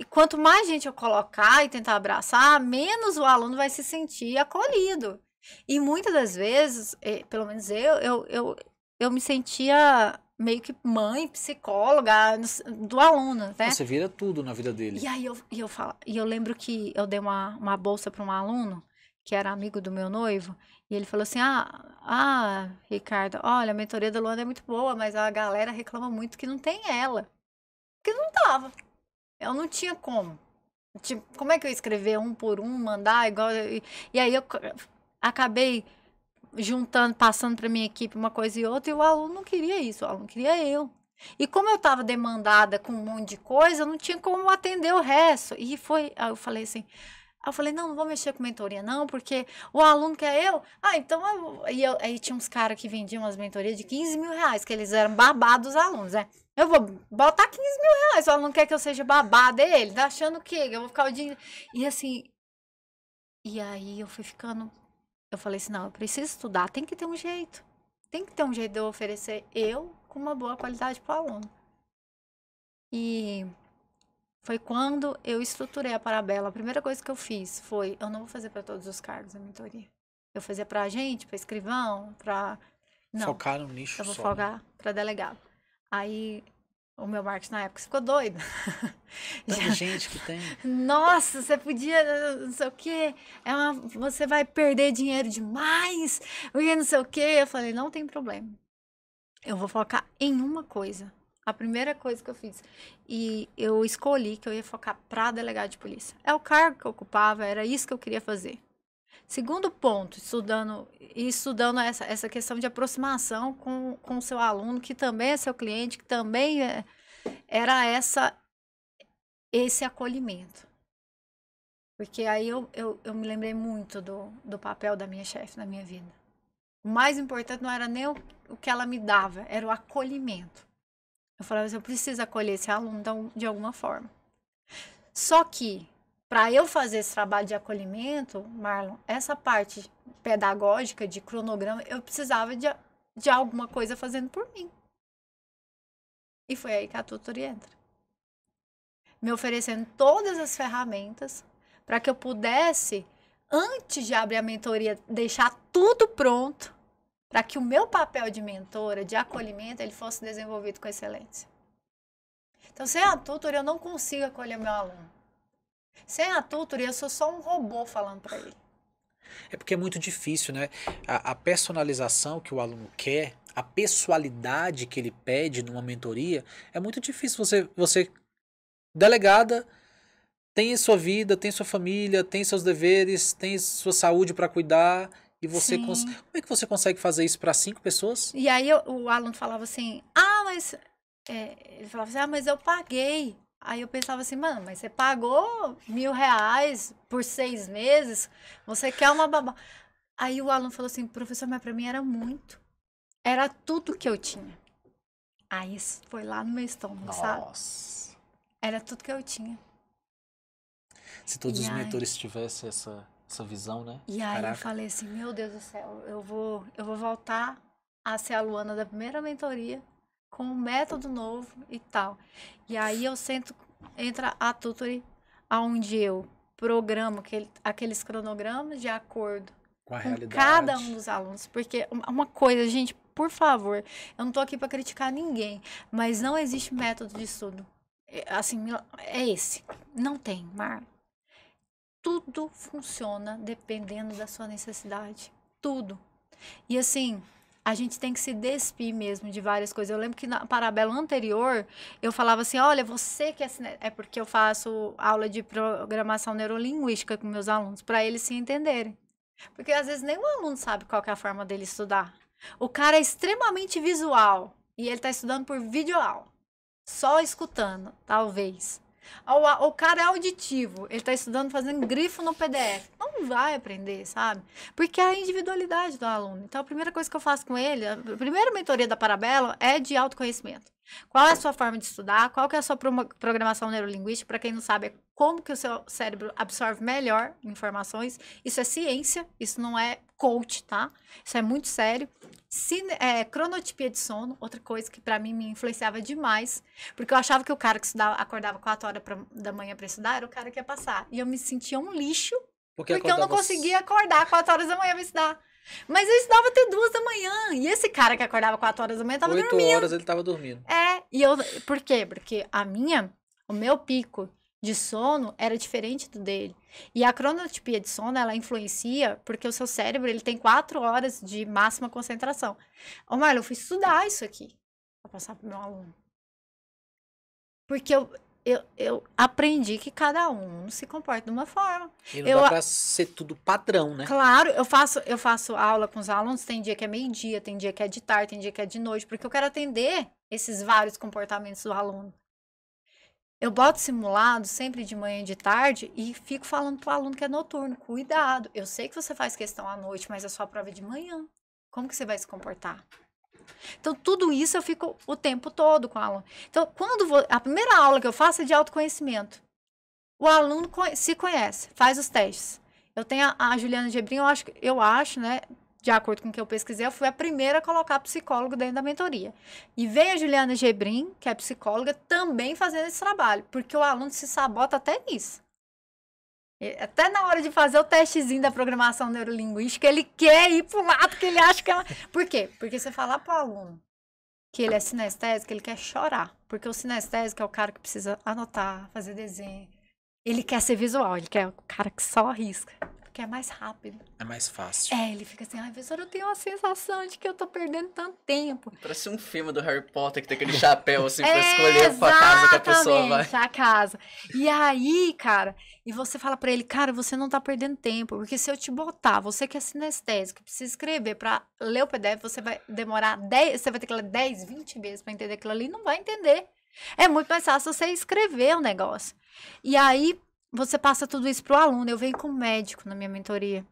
quanto mais gente eu colocar e tentar abraçar, menos o aluno vai se sentir acolhido. E muitas das vezes, pelo menos eu me sentia meio que mãe, psicóloga do aluno, né? Você vira tudo na vida dele. E aí eu lembro que eu dei uma bolsa para um aluno que era amigo do meu noivo, e ele falou assim, Ricardo, olha, a mentoria da Luana é muito boa, mas a galera reclama muito que não tem ela. Porque não tava. Eu não tinha como. Tipo, como é que eu ia escrever um por um, mandar igual... E aí eu acabei juntando, passando para minha equipe uma coisa e outra, e o aluno não queria isso, o aluno queria eu. E como eu estava demandada com um monte de coisa, eu não tinha como atender o resto. Aí eu falei assim, Aí eu falei, não vou mexer com mentoria, não, porque o aluno quer eu. Ah, então aí tinha uns caras que vendiam umas mentorias de 15 mil reais, que eles eram babados dos alunos, né? Eu vou botar 15 mil reais, o aluno quer que eu seja babá dele, tá achando o quê? Eu vou ficar o dia. E assim. E aí eu fui ficando. Eu falei assim, não, eu preciso estudar, tem que ter um jeito. Tem que ter um jeito de eu oferecer eu com uma boa qualidade pro aluno. E foi quando eu estruturei a Parabela. A primeira coisa que eu fiz foi, eu não vou fazer para todos os cargos a mentoria. Eu fazia para agente, para escrivão, para... Não, Focar no nicho eu vou só, focar né? para delegado. Aí, o meu marketing na época ficou doido. Tanta gente que tem. Nossa, você podia, não sei o quê, você vai perder dinheiro demais, porque não sei o quê. Eu falei, não tem problema. Eu vou focar em uma coisa. A primeira coisa que eu fiz. E eu escolhi que eu ia focar para delegado de polícia. É o cargo que eu ocupava, era isso que eu queria fazer. Segundo ponto, estudando essa questão de aproximação com o seu aluno, que também é seu cliente, que também era esse acolhimento. Porque aí eu me lembrei muito do papel da minha chefe na minha vida. O mais importante não era nem o que ela me dava, era o acolhimento. Eu falava assim, eu preciso acolher esse aluno então, de alguma forma. Só que, para eu fazer esse trabalho de acolhimento, Marlon, essa parte pedagógica de cronograma, eu precisava de alguma coisa fazendo por mim. E foi aí que a tutoria entra. Me oferecendo todas as ferramentas para que eu pudesse, antes de abrir a mentoria, deixar tudo pronto para que o meu papel de mentora, de acolhimento, ele fosse desenvolvido com excelência. Então, sem a tutoria, eu não consigo acolher meu aluno. Sem a tutoria, eu sou só um robô falando para ele. É porque é muito difícil, né? A personalização que o aluno quer, a pessoalidade que ele pede numa mentoria, é muito difícil você delegada, tem sua vida, tem sua família, tem seus deveres, tem sua saúde para cuidar, e você como é que você consegue fazer isso para 5 pessoas? E aí o aluno falava assim, mas ele falava assim, mas eu paguei. Aí eu pensava assim, mano, mas você pagou R$1.000 por 6 meses, você quer uma babá. Aí o aluno falou assim, professor, mas pra mim era muito. Era tudo que eu tinha. Aí isso foi lá no meu estômago, sabe? Nossa. Era tudo que eu tinha. Se todos os mentores tivessem essa visão, né? E aí eu falei assim, meu Deus do céu, eu vou voltar a ser a Luana da primeira mentoria, com um método novo e tal. E aí entra a tutoria, onde eu programo aqueles cronogramas de acordo com cada um dos alunos. Porque uma coisa, gente, por favor, eu não tô aqui para criticar ninguém, mas não existe método de estudo. Assim, é esse. Não tem, Mar. Tudo funciona dependendo da sua necessidade. Tudo. E assim, a gente tem que se despir mesmo de várias coisas. Eu lembro que na Parabela anterior, eu falava assim, olha, você que é porque eu faço aula de programação neurolinguística com meus alunos, para eles se entenderem. Porque às vezes nenhum aluno sabe qual que é a forma dele estudar. O cara é extremamente visual e ele está estudando por videoaula. Só escutando, talvez. O cara é auditivo, ele tá estudando fazendo grifo no PDF. Não vai aprender, sabe? Porque é a individualidade do aluno. Então, a primeira coisa que eu faço com ele, a primeira mentoria da Parabela é de autoconhecimento. Qual é a sua forma de estudar? Qual que é a sua programação neurolinguística? Para quem não sabe, é como que o seu cérebro absorve melhor informações. Isso é ciência, isso não é coach, tá? Isso é muito sério. Cronotipia de sono, outra coisa que para mim me influenciava demais, porque eu achava que o cara que acordava 4 horas da manhã para estudar era o cara que ia passar. E eu me sentia um lixo, porque eu não conseguia acordar 4 horas da manhã para estudar. Mas eu estudava até 2 da manhã. E esse cara que acordava 4 horas da manhã tava dormindo. 8 horas ele tava dormindo. Por quê? Porque o meu pico de sono era diferente do dele. E a cronotipia de sono, ela influencia porque o seu cérebro, ele tem 4 horas de máxima concentração. Ô, Marlon, eu fui estudar isso aqui pra passar pro meu aluno. Porque eu aprendi que cada um se comporta de uma forma. E não dá pra ser tudo padrão, né? Claro, eu faço aula com os alunos, tem dia que é meio-dia, tem dia que é de tarde, tem dia que é de noite, porque eu quero atender esses vários comportamentos do aluno. Eu boto simulado sempre de manhã e de tarde e fico falando pro aluno que é noturno, cuidado. Eu sei que você faz questão à noite, mas a sua prova é de manhã. Como que você vai se comportar? Então, tudo isso eu fico o tempo todo com o aluno. Então, a primeira aula que eu faço é de autoconhecimento. O aluno se conhece, faz os testes. Eu tenho a Juliana Gebrim, eu acho, né? De acordo com o que eu pesquisei, eu fui a primeira a colocar psicólogo dentro da mentoria. E vem a Juliana Gebrim, que é psicóloga, também fazendo esse trabalho, porque o aluno se sabota até nisso. Até na hora de fazer o testezinho da programação neurolinguística, ele quer ir pro lado que ele acha que é... Por quê? Porque você falar pro aluno que ele é sinestésico, ele quer chorar. Porque o sinestésico é o cara que precisa anotar, fazer desenho. Ele quer ser visual, ele quer o cara que só risca. Porque é mais rápido. É mais fácil. Ele fica assim, ai, professor, eu tenho uma sensação de que eu tô perdendo tanto tempo. Parece um filme do Harry Potter que tem aquele chapéu assim pra escolher a casa que a pessoa vai. A casa. E aí, cara, e você fala pra ele, cara, você não tá perdendo tempo, porque se eu te botar, você que é sinestésico, precisa escrever pra ler o PDF, você vai demorar você vai ter que ler 10, 20 vezes pra entender aquilo ali, não vai entender. É muito mais fácil você escrever o negócio. E aí, você passa tudo isso pro aluno. Eu venho com médico na minha mentoria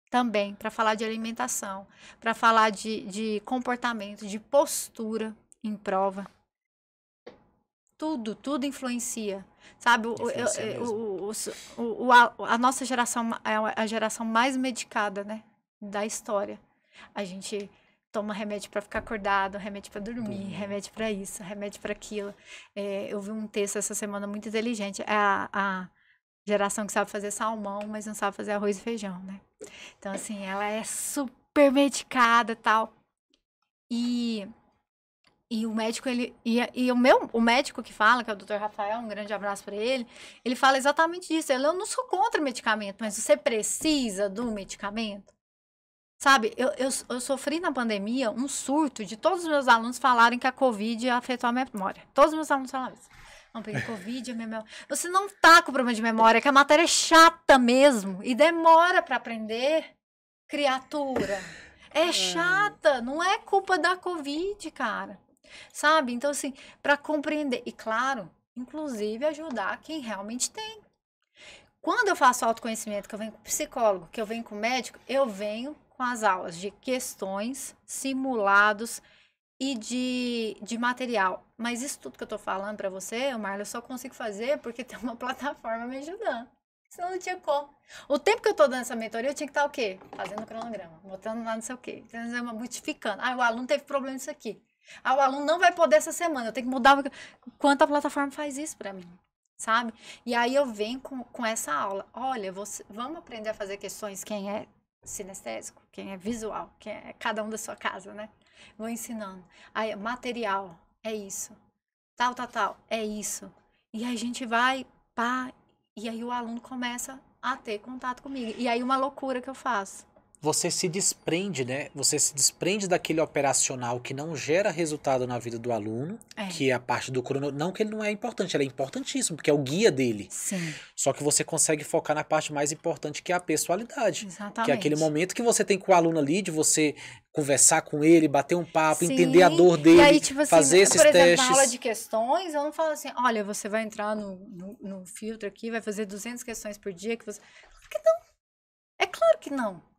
também, para falar de alimentação, para falar de comportamento, de postura em prova. Tudo influencia. Sabe, a nossa geração é a geração mais medicada, né, da história. A gente toma remédio para ficar acordado, remédio para dormir, remédio para isso, remédio para aquilo. Eu vi um texto essa semana muito inteligente. É a geração que sabe fazer salmão, mas não sabe fazer arroz e feijão, né? Então, assim, ela é super medicada e tal. E o médico, o médico que fala, que é o Dr. Rafael, um grande abraço para ele fala exatamente disso. Eu não sou contra medicamento, mas você precisa do medicamento? Sabe, eu sofri na pandemia um surto de todos os meus alunos falarem que a Covid afetou a memória. Todos os meus alunos falaram isso. Não, peguei Covid, a minha memória. Você não tá com problema de memória, é que a matéria é chata mesmo. E demora para aprender, criatura. É chata, não é culpa da Covid, cara. Sabe? Então, assim, para compreender. E, claro, inclusive ajudar quem realmente tem. Quando eu faço autoconhecimento, que eu venho com psicólogo, que eu venho com médico, eu venho com as aulas de questões, simulados e de material. Mas isso tudo que eu tô falando pra você, Marla, eu só consigo fazer porque tem uma plataforma me ajudando. Senão não tinha como. O tempo que eu tô dando essa mentoria, eu tinha que estar o quê? Fazendo cronograma, botando lá não sei o quê, multiplicando. O aluno teve problema nisso aqui. O aluno não vai poder essa semana, eu tenho que mudar. Quanto a plataforma faz isso pra mim, sabe? E aí eu venho com essa aula. Olha, vamos aprender a fazer questões, quem é sinestésico, quem é visual, quem é cada um da sua casa, né? Vou ensinando. Aí, material, é isso. Tal, é isso. E aí a gente vai, pá, e aí o aluno começa a ter contato comigo. E aí uma loucura que eu faço. Você se desprende, né? Você se desprende daquele operacional que não gera resultado na vida do aluno, que é a parte do cronograma. Não que ele não é importante, ele é importantíssimo, porque é o guia dele. Sim. Só que você consegue focar na parte mais importante, que é a pessoalidade. Exatamente. Que é aquele momento que você tem com o aluno ali, de você conversar com ele, bater um papo, entender a dor dele, e aí, tipo assim, fazer esses por exemplo, testes. na aula de questões, eu não falo assim, olha, você vai entrar no filtro aqui, vai fazer 200 questões por dia, que você... Claro que não. É claro que não.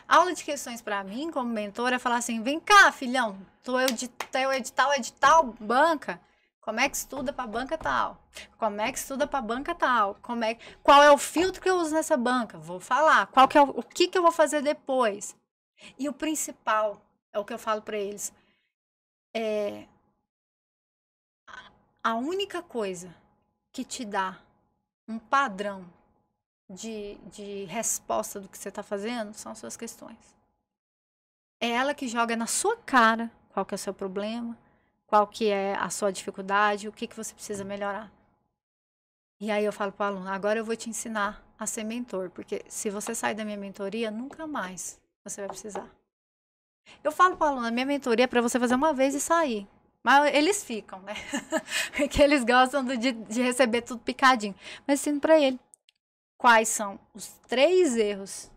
A aula de questões para mim, como mentora, é falar assim, vem cá, filhão, teu edital, banca, como é que estuda para banca tal? Como é que estuda para banca tal? Qual é o filtro que eu uso nessa banca? Vou falar. O que eu vou fazer depois? E o principal, é o que eu falo para eles, a única coisa que te dá um padrão de resposta do que você está fazendo são suas questões. É ela que joga na sua cara qual que é o seu problema, qual que é a sua dificuldade, o que você precisa melhorar. E aí eu falo para o aluno, agora eu vou te ensinar a ser mentor, porque se você sair da minha mentoria, nunca mais você vai precisar. Eu falo para o aluno, a minha mentoria é para você fazer uma vez e sair. Mas eles ficam, né? Porque eles gostam de receber tudo picadinho. Mas ensino para ele. Quais são os 3 erros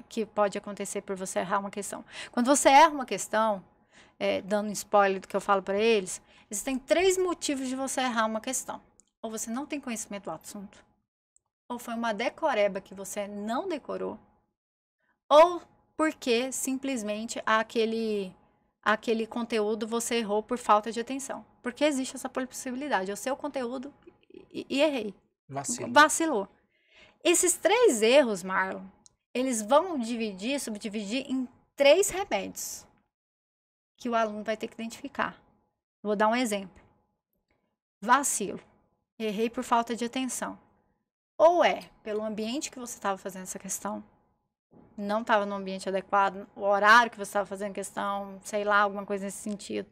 que pode acontecer por você errar uma questão? Quando você erra uma questão, dando spoiler do que eu falo para eles, existem 3 motivos de você errar uma questão. Ou você não tem conhecimento do assunto, ou foi uma decoreba que você não decorou, ou porque simplesmente aquele conteúdo você errou por falta de atenção. Porque existe essa possibilidade. É o seu conteúdo e errei. Vacilou. Esses 3 erros, Marlon, eles vão subdividir em 3 remédios que o aluno vai ter que identificar. Vou dar um exemplo. Vacilo. Errei por falta de atenção. Ou pelo ambiente que você estava fazendo essa questão, não estava no ambiente adequado, o horário que você estava fazendo questão, sei lá, alguma coisa nesse sentido.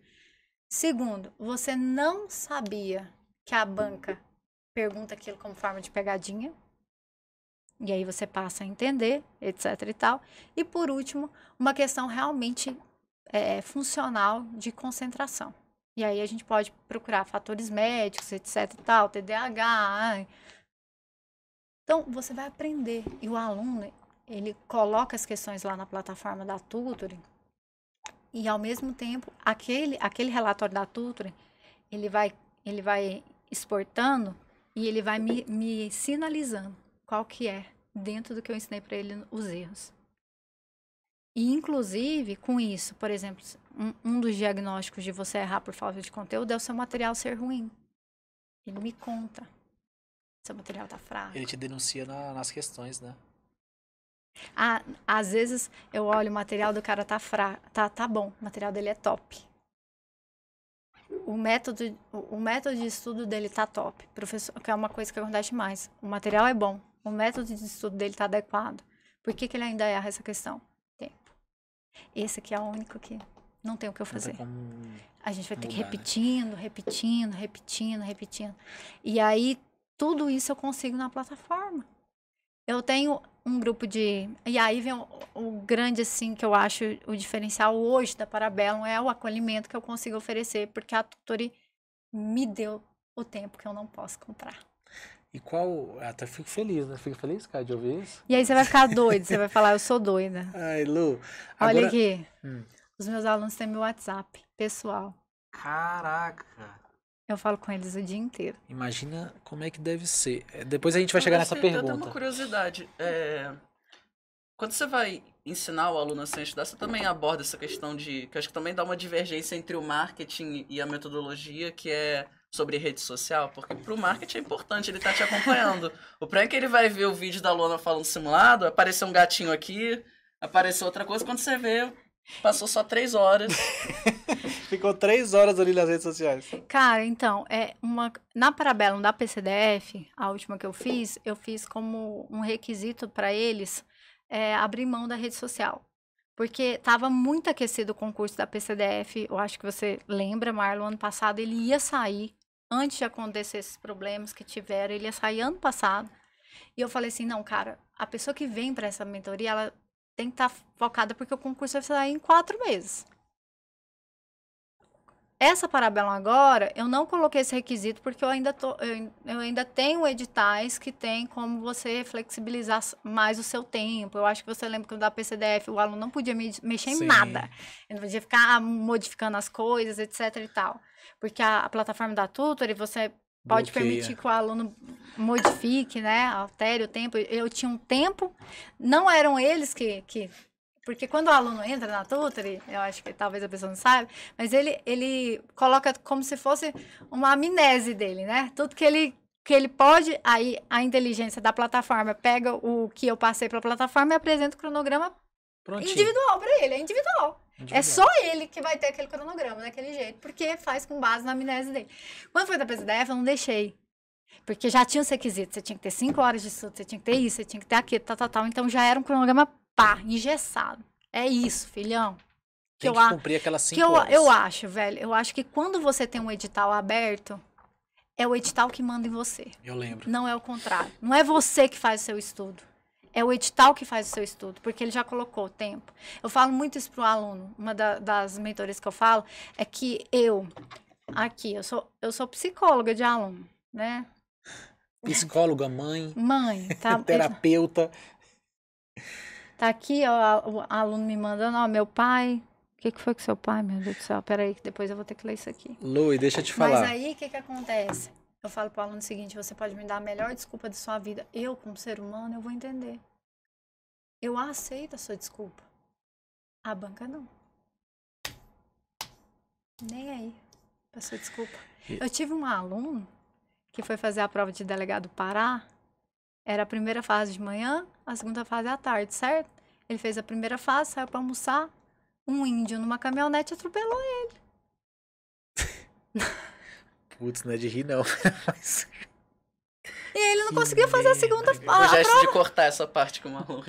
Segundo, você não sabia que a banca pergunta aquilo como forma de pegadinha. E aí você passa a entender, etc e tal. E por último, uma questão realmente funcional de concentração. E aí a gente pode procurar fatores médicos, etc e tal, TDAH. Então, você vai aprender. E o aluno, ele coloca as questões lá na plataforma da Tutoring. E ao mesmo tempo, aquele relatório da Tutoring, ele vai exportando e ele vai me sinalizando qual que é, dentro do que eu ensinei para ele, os erros. E, inclusive, com isso, por exemplo, um dos diagnósticos de você errar por falta de conteúdo é o seu material ser ruim. Ele me conta. Seu material tá fraco. Ele te denuncia nas questões, né? Às vezes, eu olho o material do cara tá fraco, tá bom, o material dele é top. O método de estudo dele tá top. Professor, que é uma coisa que acontece mais. O material é bom. O método de estudo dele tá adequado. Por que ele ainda erra essa questão? Tempo. Esse aqui é o único que não tem o que eu fazer. A gente vai ter que ir repetindo. E aí, tudo isso eu consigo na plataforma. Eu tenho um grupo de... E aí vem o grande, assim, que eu acho o diferencial hoje da Parabellum é o acolhimento que eu consigo oferecer, porque a Tutoring me deu o tempo que eu não posso comprar. E qual... Até fico feliz, né? Fico feliz, cara, de ouvir isso. E aí você vai ficar doido, você vai falar, eu sou doida. Ai, Lu. Agora... Olha aqui, os meus alunos têm meu WhatsApp pessoal. Caraca. Eu falo com eles o dia inteiro. Imagina como é que deve ser. Depois a gente vai chegar nessa pergunta. Eu tenho uma curiosidade. Quando você vai ensinar o aluno a se estudar, você também aborda essa questão que eu acho que também dá uma divergência entre o marketing e a metodologia, que é sobre rede social, porque pro marketing é importante, ele tá te acompanhando. O problema é que ele vai ver o vídeo da aluna falando simulado, apareceu um gatinho aqui, apareceu outra coisa, quando você vê, passou só 3 horas. Ficou 3 horas ali nas redes sociais. Cara, então, na Parabellum da PCDF, a última que eu fiz como um requisito para eles abrir mão da rede social. Porque estava muito aquecido o concurso da PCDF, eu acho que você lembra, Marlon, ano passado ele ia sair, antes de acontecer esses problemas que tiveram, ele ia sair ano passado. E eu falei assim, não, cara, a pessoa que vem para essa mentoria, ela tem que estar focada, porque o concurso vai sair em 4 meses. Essa Parabellum agora, eu não coloquei esse requisito porque eu ainda tenho editais que tem como você flexibilizar mais o seu tempo. Eu acho que você lembra que da PCDF o aluno não podia mexer em nada. Ele não podia ficar modificando as coisas, etc e tal. Porque a plataforma da Tutoring, você pode permitir que o aluno modifique, né? Altere o tempo. Eu tinha um tempo, não eram eles que porque quando o aluno entra na Tutoring, eu acho que talvez a pessoa não saiba, mas ele coloca como se fosse uma amnese dele, né? Tudo que ele pode, aí a inteligência da plataforma pega o que eu passei para a plataforma e apresenta o cronograma individual para ele, é individual. É só ele que vai ter aquele cronograma daquele jeito, porque faz com base na amnese dele. Quando foi da PCDF, eu não deixei. Porque já tinha os requisitos, você tinha que ter 5 horas de estudo, você tinha que ter isso, você tinha que ter aquilo, tal. Então já era um cronograma engessado. É isso, filhão. Tem que cumprir aquelas 5 horas. Eu acho, velho. Eu acho que quando você tem um edital aberto, é o edital que manda em você. Eu lembro. Não é o contrário. Não é você que faz o seu estudo. É o edital que faz o seu estudo, porque ele já colocou o tempo. Eu falo muito isso pro aluno. Uma das mentorias que eu falo é que eu sou psicóloga de aluno, né? Psicóloga, mãe. Mãe, tá? Terapeuta. Tá aqui, ó, o aluno me mandando, ó, meu pai que foi com seu pai, meu Deus do céu? Peraí, que depois eu vou ter que ler isso aqui. Lu, e deixa eu te Mas falar. aí, o que acontece? Eu falo pro aluno o seguinte, você pode me dar a melhor desculpa de sua vida. Eu, como ser humano, eu vou entender. Eu aceito a sua desculpa. A banca não. Nem aí, pra sua desculpa. Eu tive um aluno que foi fazer a prova de delegado do Pará. Era a primeira fase de manhã, a segunda fase à tarde, certo? Ele fez a primeira fase, saiu pra almoçar. Um índio numa caminhonete atropelou ele. Putz, não é de rir, não. Mas- E ele não conseguiu fazer a segunda O fase. gesto de cortar essa parte que o maluco.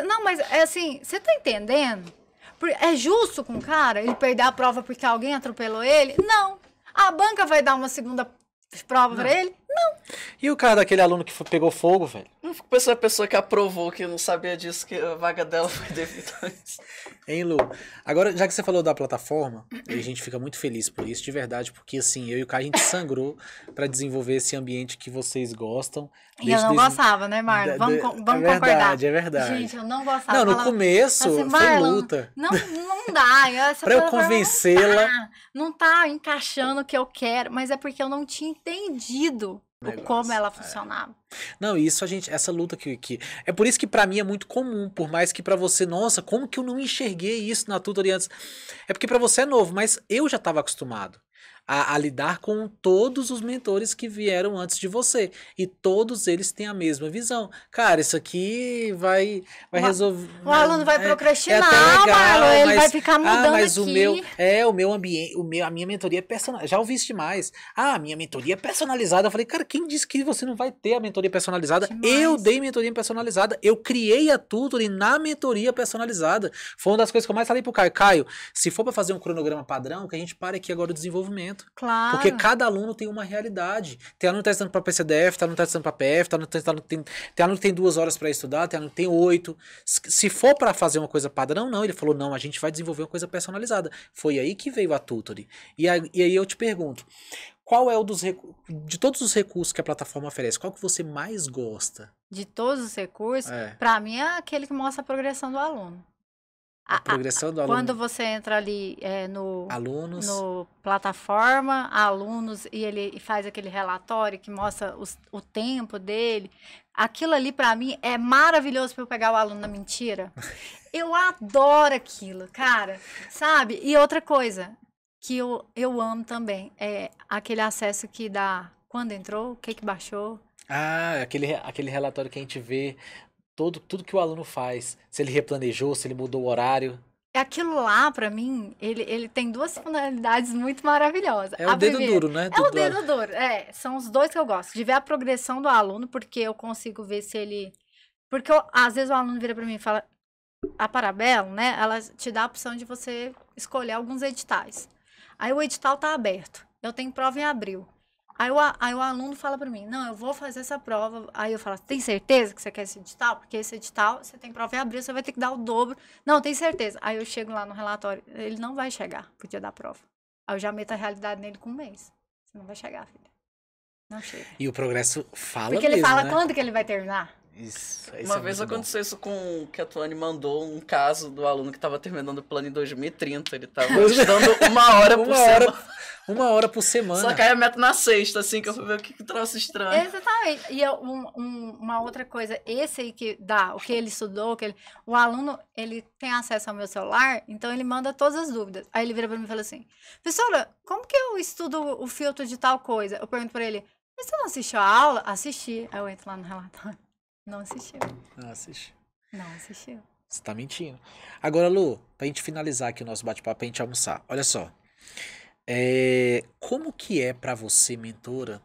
Não, mas é assim, você tá entendendo? É justo com o cara ele perder a prova porque alguém atropelou ele? Não. A banca vai dar uma segunda prova pra ele? E o cara daquele aluno que pegou fogo, velho? Não fico pensando a pessoa que aprovou, que não sabia disso, que a vaga dela foi devido a isso. Hein, Lu? Agora, já que você falou da plataforma, a gente fica muito feliz por isso, de verdade, porque assim, eu e o Caio, a gente sangrou pra desenvolver esse ambiente que vocês gostam. E eu não gostava, né, Marlon? Vamos concordar. É verdade. Gente, eu não gostava. Não, no Falava começo assim, foi Marlon, luta. Não dá. Essa Pra eu plataforma convencê-la. Não tá encaixando o que eu quero, mas é porque eu não tinha entendido como ela funcionava. Não, isso essa luta que é por isso que pra mim é muito comum, por mais que pra você, nossa, como que eu não enxerguei isso na tutoria antes? É porque pra você é novo, mas eu já tava acostumado a lidar com todos os mentores que vieram antes de você, e todos eles têm a mesma visão. Cara, isso aqui vai resolver. O aluno vai procrastinar, até legal, Marlon, ele mas- vai ficar mudando mas aqui. o meu ambiente, a minha mentoria é personalizada. Já ouvi isso demais. A minha mentoria é personalizada. Eu falei, cara, quem disse que você não vai ter a mentoria personalizada? Demais. Eu dei mentoria personalizada. Eu criei a tutoring na mentoria personalizada. Foi uma das coisas que eu mais falei pro Caio. Caio, se for pra fazer um cronograma padrão, que a gente pare aqui agora o desenvolvimento. Claro. Porque cada aluno tem uma realidade. Tem aluno que tá estudando pra PCDF, tem aluno que tá estudando pra PF, tem aluno que tem 2 horas pra estudar, tem aluno que tem 8. Se for pra fazer uma coisa padrão, não. Ele falou, não, a gente vai desenvolver uma coisa personalizada. Foi aí que veio a tutoring. E aí eu te pergunto, qual é de todos os recursos que a plataforma oferece, qual que você mais gosta? De todos os recursos, É. pra mim é aquele que mostra a progressão do aluno. A progressão do aluno. Quando você entra ali no Alunos. plataforma, alunos, e ele faz aquele relatório que mostra o tempo dele, aquilo ali pra mim é maravilhoso pra eu pegar o aluno na mentira. Eu adoro aquilo, cara, sabe? E outra coisa que eu amo também é aquele acesso que dá quando entrou, o que baixou. Ah, aquele relatório que a gente vê tudo que o aluno faz, se ele replanejou, se ele mudou o horário. Aquilo lá, pra mim, ele tem duas finalidades muito maravilhosas. É o dedo duro, né? É o dedo duro, são os dois que eu gosto. De ver a progressão do aluno, porque eu consigo ver se ele... Porque às vezes o aluno vira pra mim e fala... A Parabelo, né, ela te dá a opção de você escolher alguns editais. Aí o edital tá aberto. Eu tenho prova em abril. Aí o aluno fala pra mim, não, eu vou fazer essa prova. Aí eu falo, tem certeza que você quer esse edital? Porque esse edital, você tem prova em abril, você vai ter que dar o dobro. Não, tem certeza. Aí eu chego lá no relatório, ele não vai chegar pro dia da prova. Aí eu já meto a realidade nele com 1 mês. Você não vai chegar, filha. Não chega. E o progresso fala Porque ele mesmo, fala né? quando que ele vai terminar. Isso Uma vez aconteceu isso com que a Tuane mandou um caso do aluno que estava terminando o plano em 2030. Ele estava estudando 1 hora por semana. 1 hora por semana. Só que aí a meta na sexta, assim, que eu fui ver o que troço estranho. Exatamente. E uma outra coisa, esse aí que dá, o que ele estudou, o aluno, ele tem acesso ao meu celular, então ele manda todas as dúvidas. Aí ele vira pra mim e fala assim, professora, como que eu estudo o filtro de tal coisa? Eu pergunto pra ele, mas você não assistiu a aula? Assisti. Aí eu entro lá no relatório. Não assistiu. Não assisti. Não assistiu. Você tá mentindo. Agora, Lu, pra gente finalizar aqui o nosso bate-papo, pra gente almoçar. Olha só. Como que é pra você, mentora,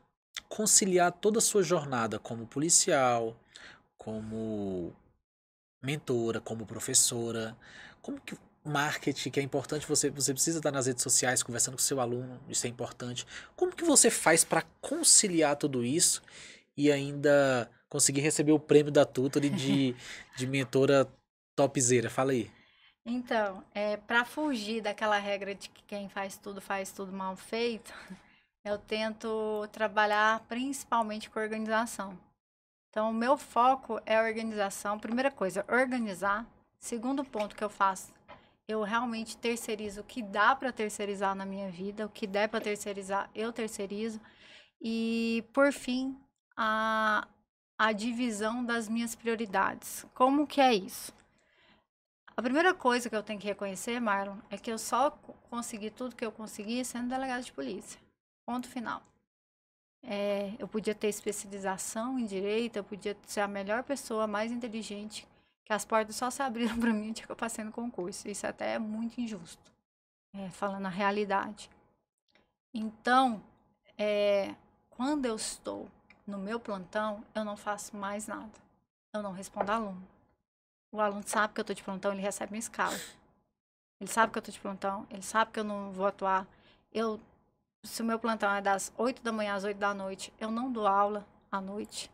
conciliar toda a sua jornada como policial, como mentora, como professora, como que marketing, que é importante, você precisa estar nas redes sociais conversando com seu aluno, isso é importante. Como que você faz pra conciliar tudo isso e ainda conseguir receber o prêmio da Tutoring de mentora topzera? Fala aí. Então, para fugir daquela regra de que quem faz tudo mal feito, eu tento trabalhar principalmente com organização. Então, o meu foco é a organização. Primeira coisa, organizar, Segundo ponto que eu faço, eu realmente terceirizo o que dá para terceirizar na minha vida, o que der para terceirizar, eu terceirizo. E, por fim, a divisão das minhas prioridades. Como que é isso? A primeira coisa que eu tenho que reconhecer, Marlon, é que eu só consegui tudo que eu consegui sendo delegado de polícia. Ponto final. Eu podia ter especialização em direito, eu podia ser a melhor pessoa, a mais inteligente, que as portas só se abriram para mim no dia que eu passei no concurso. Isso até é muito injusto, falando a realidade. Então, quando eu estou no meu plantão, eu não faço mais nada. Eu não respondo aluno. O aluno sabe que eu estou de plantão, ele recebe minha escala. Ele sabe que eu estou de plantão, ele sabe que eu não vou atuar. Se o meu plantão é das 8 da manhã às 8 da noite, eu não dou aula à noite.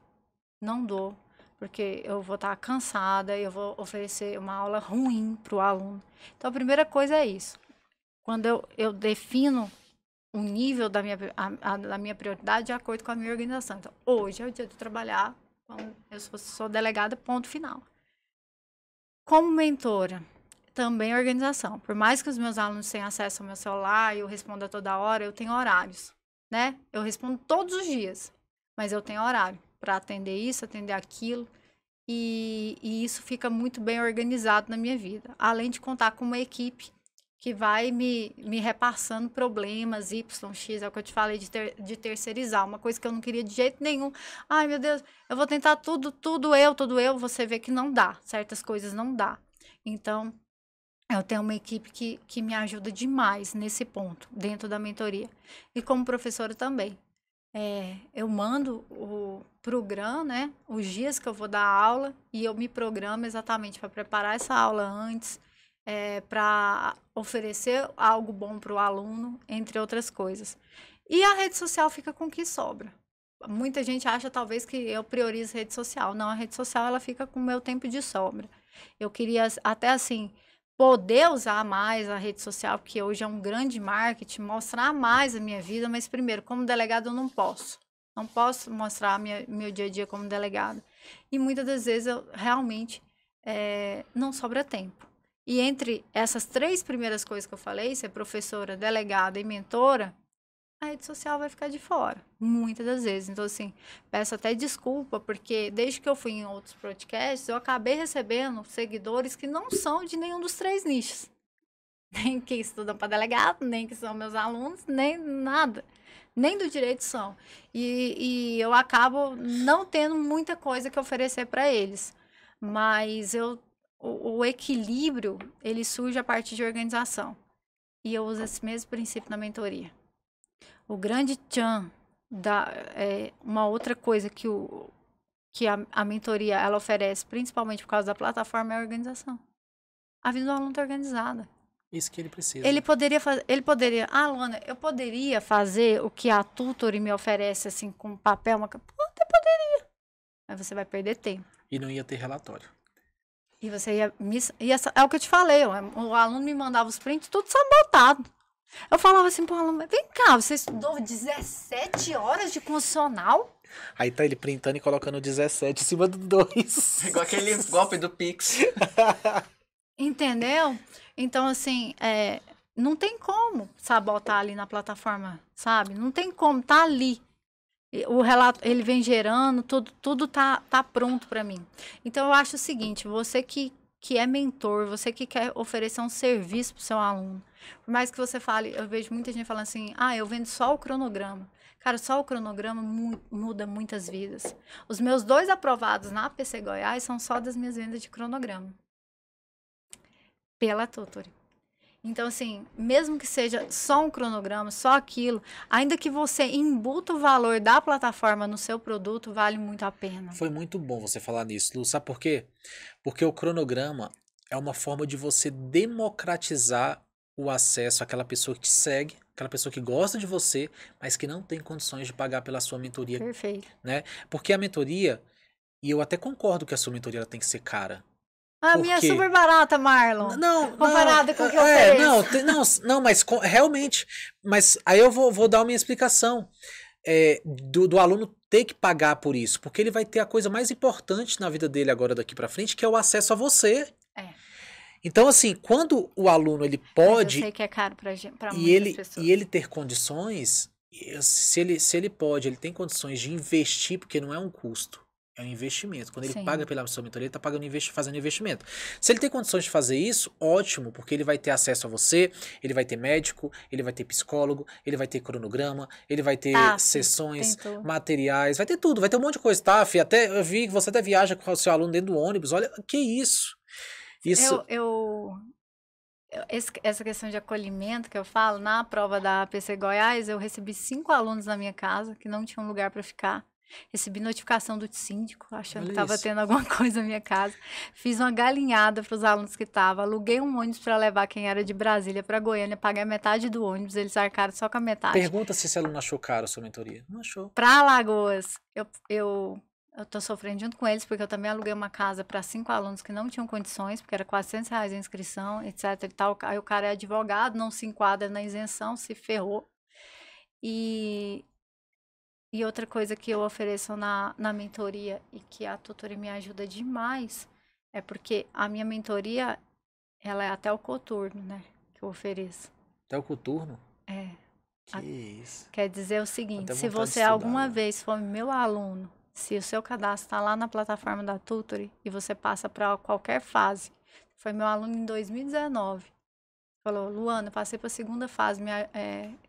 Não dou, porque eu vou estar cansada e eu vou oferecer uma aula ruim para o aluno. Então, a primeira coisa é isso. Quando eu defino o nível da minha prioridade de acordo com a minha organização. Então, hoje é o dia de trabalhar, quando eu sou delegada, ponto final. Como mentora, também organização. Por mais que os meus alunos tenham acesso ao meu celular e eu responda toda hora, eu tenho horários, né? Eu respondo todos os dias, mas eu tenho horário para atender isso, atender aquilo, e isso fica muito bem organizado na minha vida. Além de contar com uma equipe que vai me repassando problemas, Y, X, é o que eu te falei de terceirizar, uma coisa que eu não queria de jeito nenhum. Ai, meu Deus, eu vou tentar tudo eu, você vê que não dá, certas coisas não dá. Então, eu tenho uma equipe que me ajuda demais nesse ponto, dentro da mentoria. E como professora também. Eu mando o programa, né, os dias que eu vou dar aula, e eu me programo exatamente para preparar essa aula antes, para oferecer algo bom para o aluno, entre outras coisas. E a rede social fica com o que sobra. Muita gente acha, talvez, que eu priorizo rede social. Não, a rede social ela fica com o meu tempo de sobra. Eu queria, até assim, poder usar mais a rede social, porque hoje é um grande marketing, mostrar mais a minha vida, mas, primeiro, como delegado, eu não posso. Não posso mostrar meu dia a dia como delegado. E muitas das vezes, eu realmente não sobra tempo. E entre essas 3 primeiras coisas que eu falei, ser professora, delegada e mentora, a rede social vai ficar de fora, muitas das vezes. Então, assim, peço até desculpa, porque desde que eu fui em outros podcasts, eu acabei recebendo seguidores que não são de nenhum dos 3 nichos. Nem que estudam para delegado, nem que são meus alunos, nem nada. Nem do direito são. E eu acabo não tendo muita coisa que oferecer para eles. Mas o equilíbrio, ele surge a partir de organização. E eu uso esse mesmo princípio na mentoria. O grande tchan, uma outra coisa que a mentoria ela oferece, principalmente por causa da plataforma, é a organização. A vida do aluno está organizada. Isso que ele precisa. Ele poderia, Luana, eu poderia fazer o que a Tutory me oferece, assim, com papel, até poderia. Mas você vai perder tempo. E não ia ter relatório. E você é o que eu te falei, o aluno me mandava os prints, tudo sabotado. Eu falava assim pro aluno, vem cá, você estudou 17 horas de constitucional? Aí tá ele printando e colocando 17 em cima do 2. Igual aquele golpe do Pix. Entendeu? Então, assim, não tem como sabotar ali na plataforma, sabe? Não tem como, tá ali. O relato, ele vem gerando, tudo tá pronto para mim. Então, eu acho o seguinte, você que é mentor, você que quer oferecer um serviço pro seu aluno, por mais que você fale, eu vejo muita gente falando assim, eu vendo só o cronograma. Cara, só o cronograma muda muitas vidas. Os meus 2 aprovados na APC Goiás são só das minhas vendas de cronograma. Pela Tutory. Então, assim, mesmo que seja só um cronograma, só aquilo, ainda que você embuta o valor da plataforma no seu produto, vale muito a pena. Foi muito bom você falar nisso, Lu. Sabe por quê? Porque o cronograma é uma forma de você democratizar o acesso àquela pessoa que te segue, aquela pessoa que gosta de você, mas que não tem condições de pagar pela sua mentoria. Perfeito. Né? Porque a mentoria, e eu até concordo que a sua mentoria ela tem que ser cara. A minha é super barata, Marlon. Comparada com o que eu ofereço. Não, mas realmente. Mas aí eu vou dar uma minha explicação. Do aluno ter que pagar por isso. Porque ele vai ter a coisa mais importante na vida dele agora daqui pra frente, que é o acesso a você. Então, assim, quando o aluno ele Mas eu pode sei que é caro pra e muitas pessoas. ele ter condições, se ele pode, ele tem condições de investir, porque não é um custo, é um investimento. Quando ele Sim. paga pela sua mentoria, ele está pagando, fazendo investimento. Se ele tem condições de fazer isso, ótimo, porque ele vai ter acesso a você, ele vai ter médico, ele vai ter psicólogo, ele vai ter cronograma, ele vai ter TAF, sessões, tem tudo. materiais, vai ter tudo, vai ter um monte de coisa, tá, Fih? Até eu vi que você até viaja com o seu aluno dentro do ônibus. Olha, que isso? Isso. Essa questão de acolhimento que eu falo, na prova da APC Goiás, eu recebi 5 alunos na minha casa que não tinham lugar para ficar. Recebi notificação do síndico, achando Olha que estava isso. tendo alguma coisa na minha casa. Fiz uma galinhada para os alunos que estavam. Aluguei um ônibus para levar quem era de Brasília para Goiânia, paguei metade do ônibus, eles arcaram só com a metade. Pergunta se esse aluno achou caro a sua mentoria. Não achou. Para Alagoas, eu tô sofrendo junto com eles, porque eu também aluguei uma casa para 5 alunos que não tinham condições, porque era R$ 400 a inscrição, etc e tal. Aí o cara é advogado, não se enquadra na isenção, se ferrou. E outra coisa que eu ofereço na mentoria e que a tutoria me ajuda demais é porque a minha mentoria, ela é até o coturno, né? Que eu ofereço. Até o coturno? É. Que isso. Quer dizer o Até seguinte, vontade se de você estudar, alguma né? vez for meu aluno, se o seu cadastro está lá na plataforma da Tutory e você passa para qualquer fase, foi meu aluno em 2019, falou, Luana, eu passei para a segunda fase,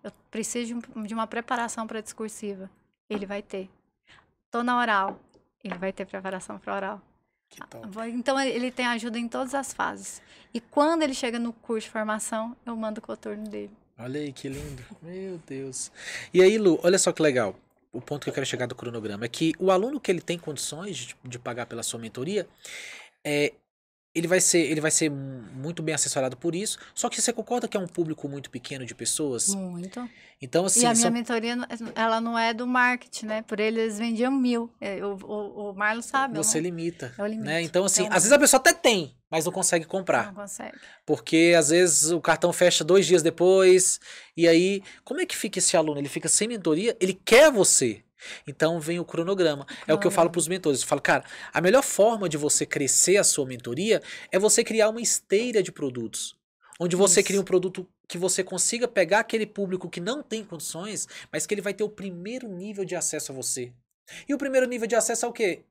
eu preciso de uma preparação para discursiva. Ele vai ter. Tô na oral, ele vai ter preparação para oral. Que top. Então ele tem ajuda em todas as fases. E quando ele chega no curso de formação, eu mando o coturno dele. Olha aí, que lindo. Meu Deus. E aí, Lu, olha só que legal. O ponto que eu quero chegar do cronograma é que o aluno que ele tem condições de pagar pela sua mentoria, ele vai ser muito bem assessorado por isso. Só que você concorda que é um público muito pequeno de pessoas? Muito. Então, assim, E a minha mentoria, ela não é do marketing, né? Por eles vendiam 1.000. O Marlon sabe. você limita, eu limito. né? Então, assim, Eu às vezes a pessoa até tem, mas não consegue comprar. não consegue. Porque, às vezes, o cartão fecha 2 dias depois. E aí, como é que fica esse aluno? Ele fica sem mentoria, ele quer você. Então, vem o cronograma. É o que eu falo para os mentores. Eu falo, cara, a melhor forma de você crescer a sua mentoria é você criar uma esteira de produtos. Onde você cria um produto que você consiga pegar aquele público que não tem condições, mas que ele vai ter o primeiro nível de acesso a você. E o primeiro nível de acesso é o quê?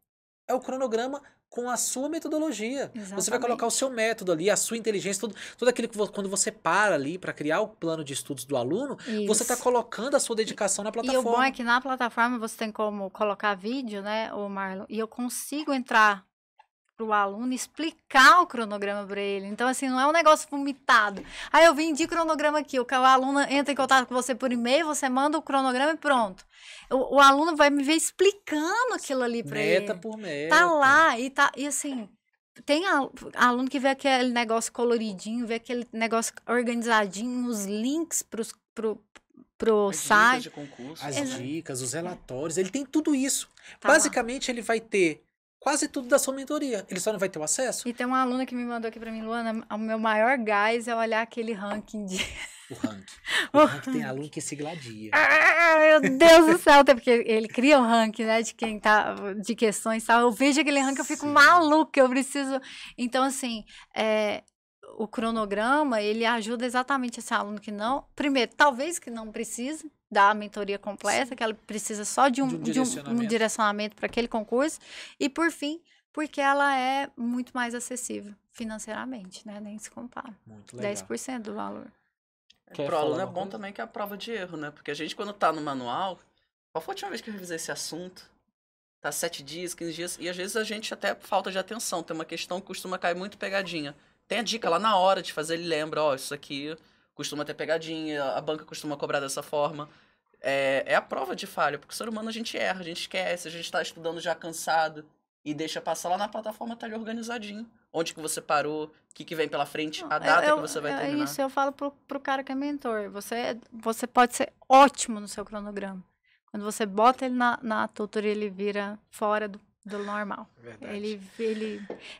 É o cronograma com a sua metodologia. Exatamente. Você vai colocar o seu método ali, a sua inteligência, tudo aquilo que quando você para ali para criar o plano de estudos do aluno, você está colocando a sua dedicação na plataforma. E o bom é que na plataforma você tem como colocar vídeo, né, o Marlon, e eu consigo entrar para o aluno explicar o cronograma para ele. Então, assim, não é um negócio vomitado. Aí eu vim de cronograma aqui, o aluno entra em contato com você por e-mail, você manda o cronograma e pronto. O aluno vai me ver explicando aquilo ali para ele. Meta por meta. Tá lá, e assim, tem aluno que vê aquele negócio coloridinho, vê aquele negócio organizadinho, os links pro site. De concurso. As dicas, os relatórios, ele tem tudo isso. Tá Basicamente, ele vai ter quase tudo da sua mentoria. Ele só não vai ter o acesso. E tem uma aluna que me mandou aqui pra mim, Luana, o meu maior gás é olhar aquele ranking de... O ranking. O ranking tem aluno que se gladia. Meu Deus do céu, até porque ele cria o ranking, né, de quem tá, de questões e tal. Eu vejo aquele ranking, eu fico maluca, eu preciso... Então, assim, o cronograma, ele ajuda exatamente esse aluno que não... Primeiro, talvez que não precise da mentoria completa, que ela precisa só de um direcionamento para aquele concurso. E, por fim, porque ela é muito mais acessível financeiramente, né? Nem se compara. Muito legal. 10% do valor. Pro aluno é bom também que é a prova de erro, né? Porque a gente, quando tá no manual... Qual foi a última vez que eu revisei esse assunto? Tá 7 dias, 15 dias... E às vezes a gente até falta de atenção. Tem uma questão que costuma cair muito pegadinha. Tem a dica lá na hora de fazer, ele lembra, ó, isso aqui costuma ter pegadinha, a banca costuma cobrar dessa forma. É a prova de falha, porque o ser humano a gente erra, a gente esquece, a gente tá estudando já cansado e deixa passar lá na plataforma, tá ali organizadinho. Onde que você parou, o que vem pela frente, a data que você vai terminar. É isso, eu falo pro cara que é mentor. Você pode ser ótimo no seu cronograma. Quando você bota ele na tutoria, ele vira fora do normal. Verdade.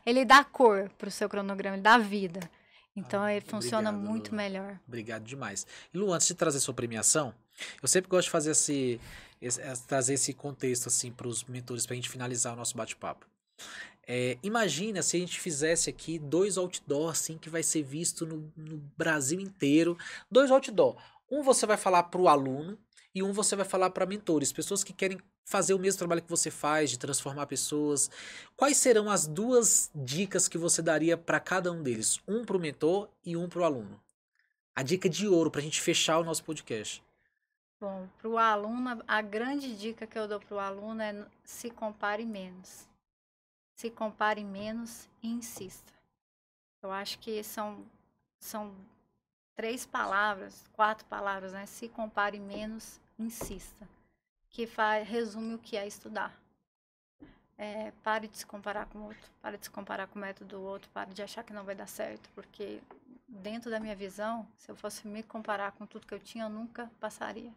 Ele dá cor pro seu cronograma, ele dá vida. Então, ele funciona muito melhor. Obrigado demais. E Lu, antes de trazer sua premiação, eu sempre gosto de fazer trazer esse contexto assim para os mentores, para a gente finalizar o nosso bate-papo. Imagina se a gente fizesse aqui 2 outdoor, assim, que vai ser visto no Brasil inteiro. 2 outdoor. Um você vai falar para o aluno e um você vai falar para mentores, pessoas que querem fazer o mesmo trabalho que você faz, de transformar pessoas. Quais serão as 2 dicas que você daria para cada um deles? Um para o mentor e um para o aluno. A dica de ouro para a gente fechar o nosso podcast. Bom, para o aluno, a grande dica que eu dou para o aluno é se compare menos. Se compare menos e insista. Eu acho que são 3 palavras, 4 palavras, né? Se compare menos, insista. Que resume o que é estudar. Pare de se comparar com o outro, pare de se comparar com o método do outro, pare de achar que não vai dar certo, porque dentro da minha visão, se eu fosse me comparar com tudo que eu tinha, eu nunca passaria.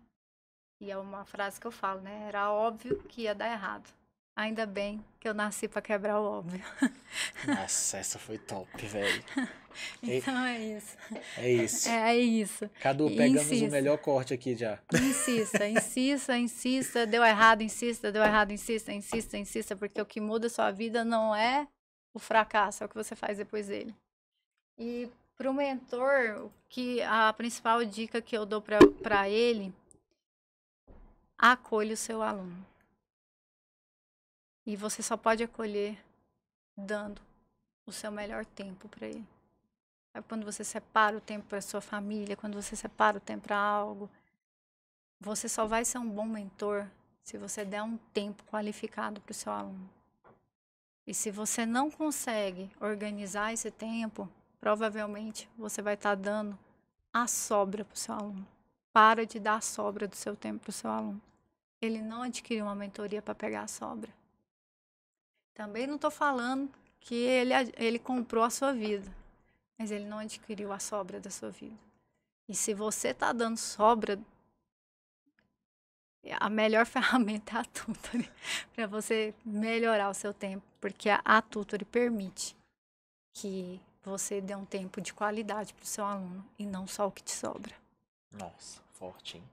E é uma frase que eu falo, né? Era óbvio que ia dar errado. Ainda bem que eu nasci para quebrar o óbvio. Nossa, essa foi top, velho. Então é isso. É isso. É isso. Cadu, pegamos o melhor corte aqui já. Insista, insista, insista. Deu errado, insista. Deu errado, insista, insista, insista. Porque o que muda a sua vida não é o fracasso, é o que você faz depois dele. E para o mentor, a principal dica que eu dou para ele, acolha o seu aluno. E você só pode acolher dando o seu melhor tempo para ele. Quando você separa o tempo para sua família, quando você separa o tempo para algo, você só vai ser um bom mentor se você der um tempo qualificado para o seu aluno. E se você não consegue organizar esse tempo, provavelmente você vai estar dando a sobra para o seu aluno. Para de dar a sobra do seu tempo para o seu aluno. Ele não adquiriu uma mentoria para pegar a sobra. Também não estou falando que ele comprou a sua vida, mas ele não adquiriu a sobra da sua vida. E se você está dando sobra, a melhor ferramenta é a Tutory, para você melhorar o seu tempo, porque a Tutory permite que você dê um tempo de qualidade para o seu aluno e não só o que te sobra. Nossa, forte, hein?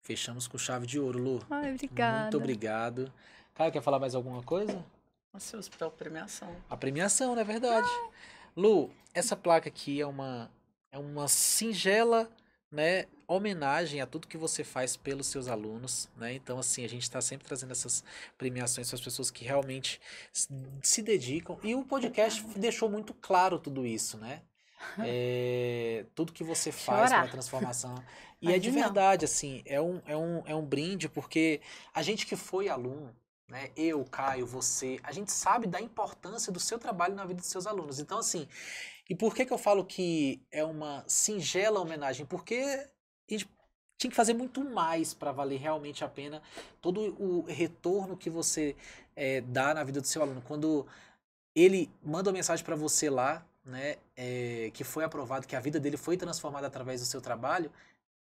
Fechamos com chave de ouro, Lu. Ai, obrigada. Muito obrigado. Cara, quer falar mais alguma coisa? Nossa, hospital premiação. A premiação, não é verdade? Lu, essa placa aqui é uma singela, né, homenagem a tudo que você faz pelos seus alunos, né? Então, assim, a gente está sempre trazendo essas premiações para as pessoas que realmente se dedicam. E o podcast deixou muito claro tudo isso, né? Tudo que você faz pela transformação. E é de verdade, assim, é um brinde, porque a gente que foi aluno, né, eu, Caio, você, a gente sabe da importância do seu trabalho na vida dos seus alunos. Então, assim, e por que eu falo que é uma singela homenagem? Porque a gente tinha que fazer muito mais para valer realmente a pena todo o retorno que você dá na vida do seu aluno. Quando ele manda uma mensagem para você lá, né, que foi aprovado, que a vida dele foi transformada através do seu trabalho,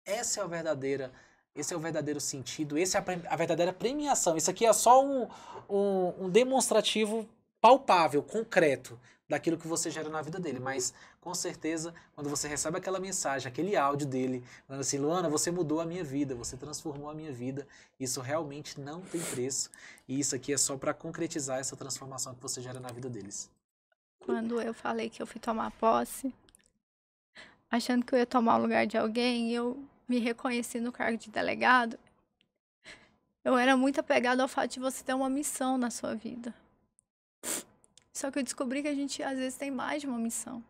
esse é o verdadeiro sentido, essa é a verdadeira premiação. Isso aqui é só um demonstrativo palpável, concreto, daquilo que você gera na vida dele. Mas, com certeza, quando você recebe aquela mensagem, aquele áudio dele, falando assim, Luana, você mudou a minha vida, você transformou a minha vida, isso realmente não tem preço. E isso aqui é só para concretizar essa transformação que você gera na vida deles. Quando eu falei que eu fui tomar posse, achando que eu ia tomar o lugar de alguém, eu me reconheci no cargo de delegado. Eu era muito apegada ao fato de você ter uma missão na sua vida. Só que eu descobri que a gente, às vezes, tem mais de uma missão.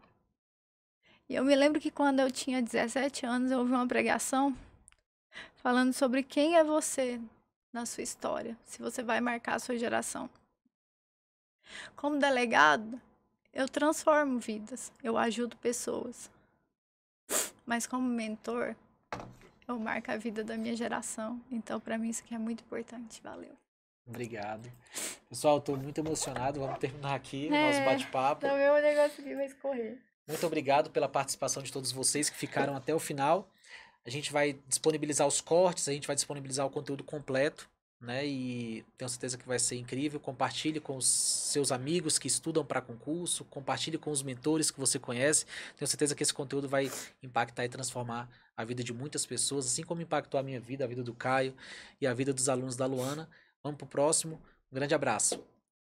E eu me lembro que quando eu tinha 17 anos, eu ouvi uma pregação falando sobre quem é você na sua história, se você vai marcar a sua geração. Como delegado, eu transformo vidas, eu ajudo pessoas. Mas como mentor, eu marco a vida da minha geração. Então, para mim, isso aqui é muito importante. Valeu. Obrigado. Pessoal, estou muito emocionado. Vamos terminar aqui o nosso bate-papo. Também o negócio aqui vai escorrer. Muito obrigado pela participação de todos vocês que ficaram até o final. A gente vai disponibilizar os cortes, a gente vai disponibilizar o conteúdo completo, né? E tenho certeza que vai ser incrível. Compartilhe com os seus amigos que estudam para concurso, compartilhe com os mentores que você conhece. Tenho certeza que esse conteúdo vai impactar e transformar a vida de muitas pessoas, assim como impactou a minha vida, a vida do Caio e a vida dos alunos da Luana. Vamos pro próximo. Um grande abraço.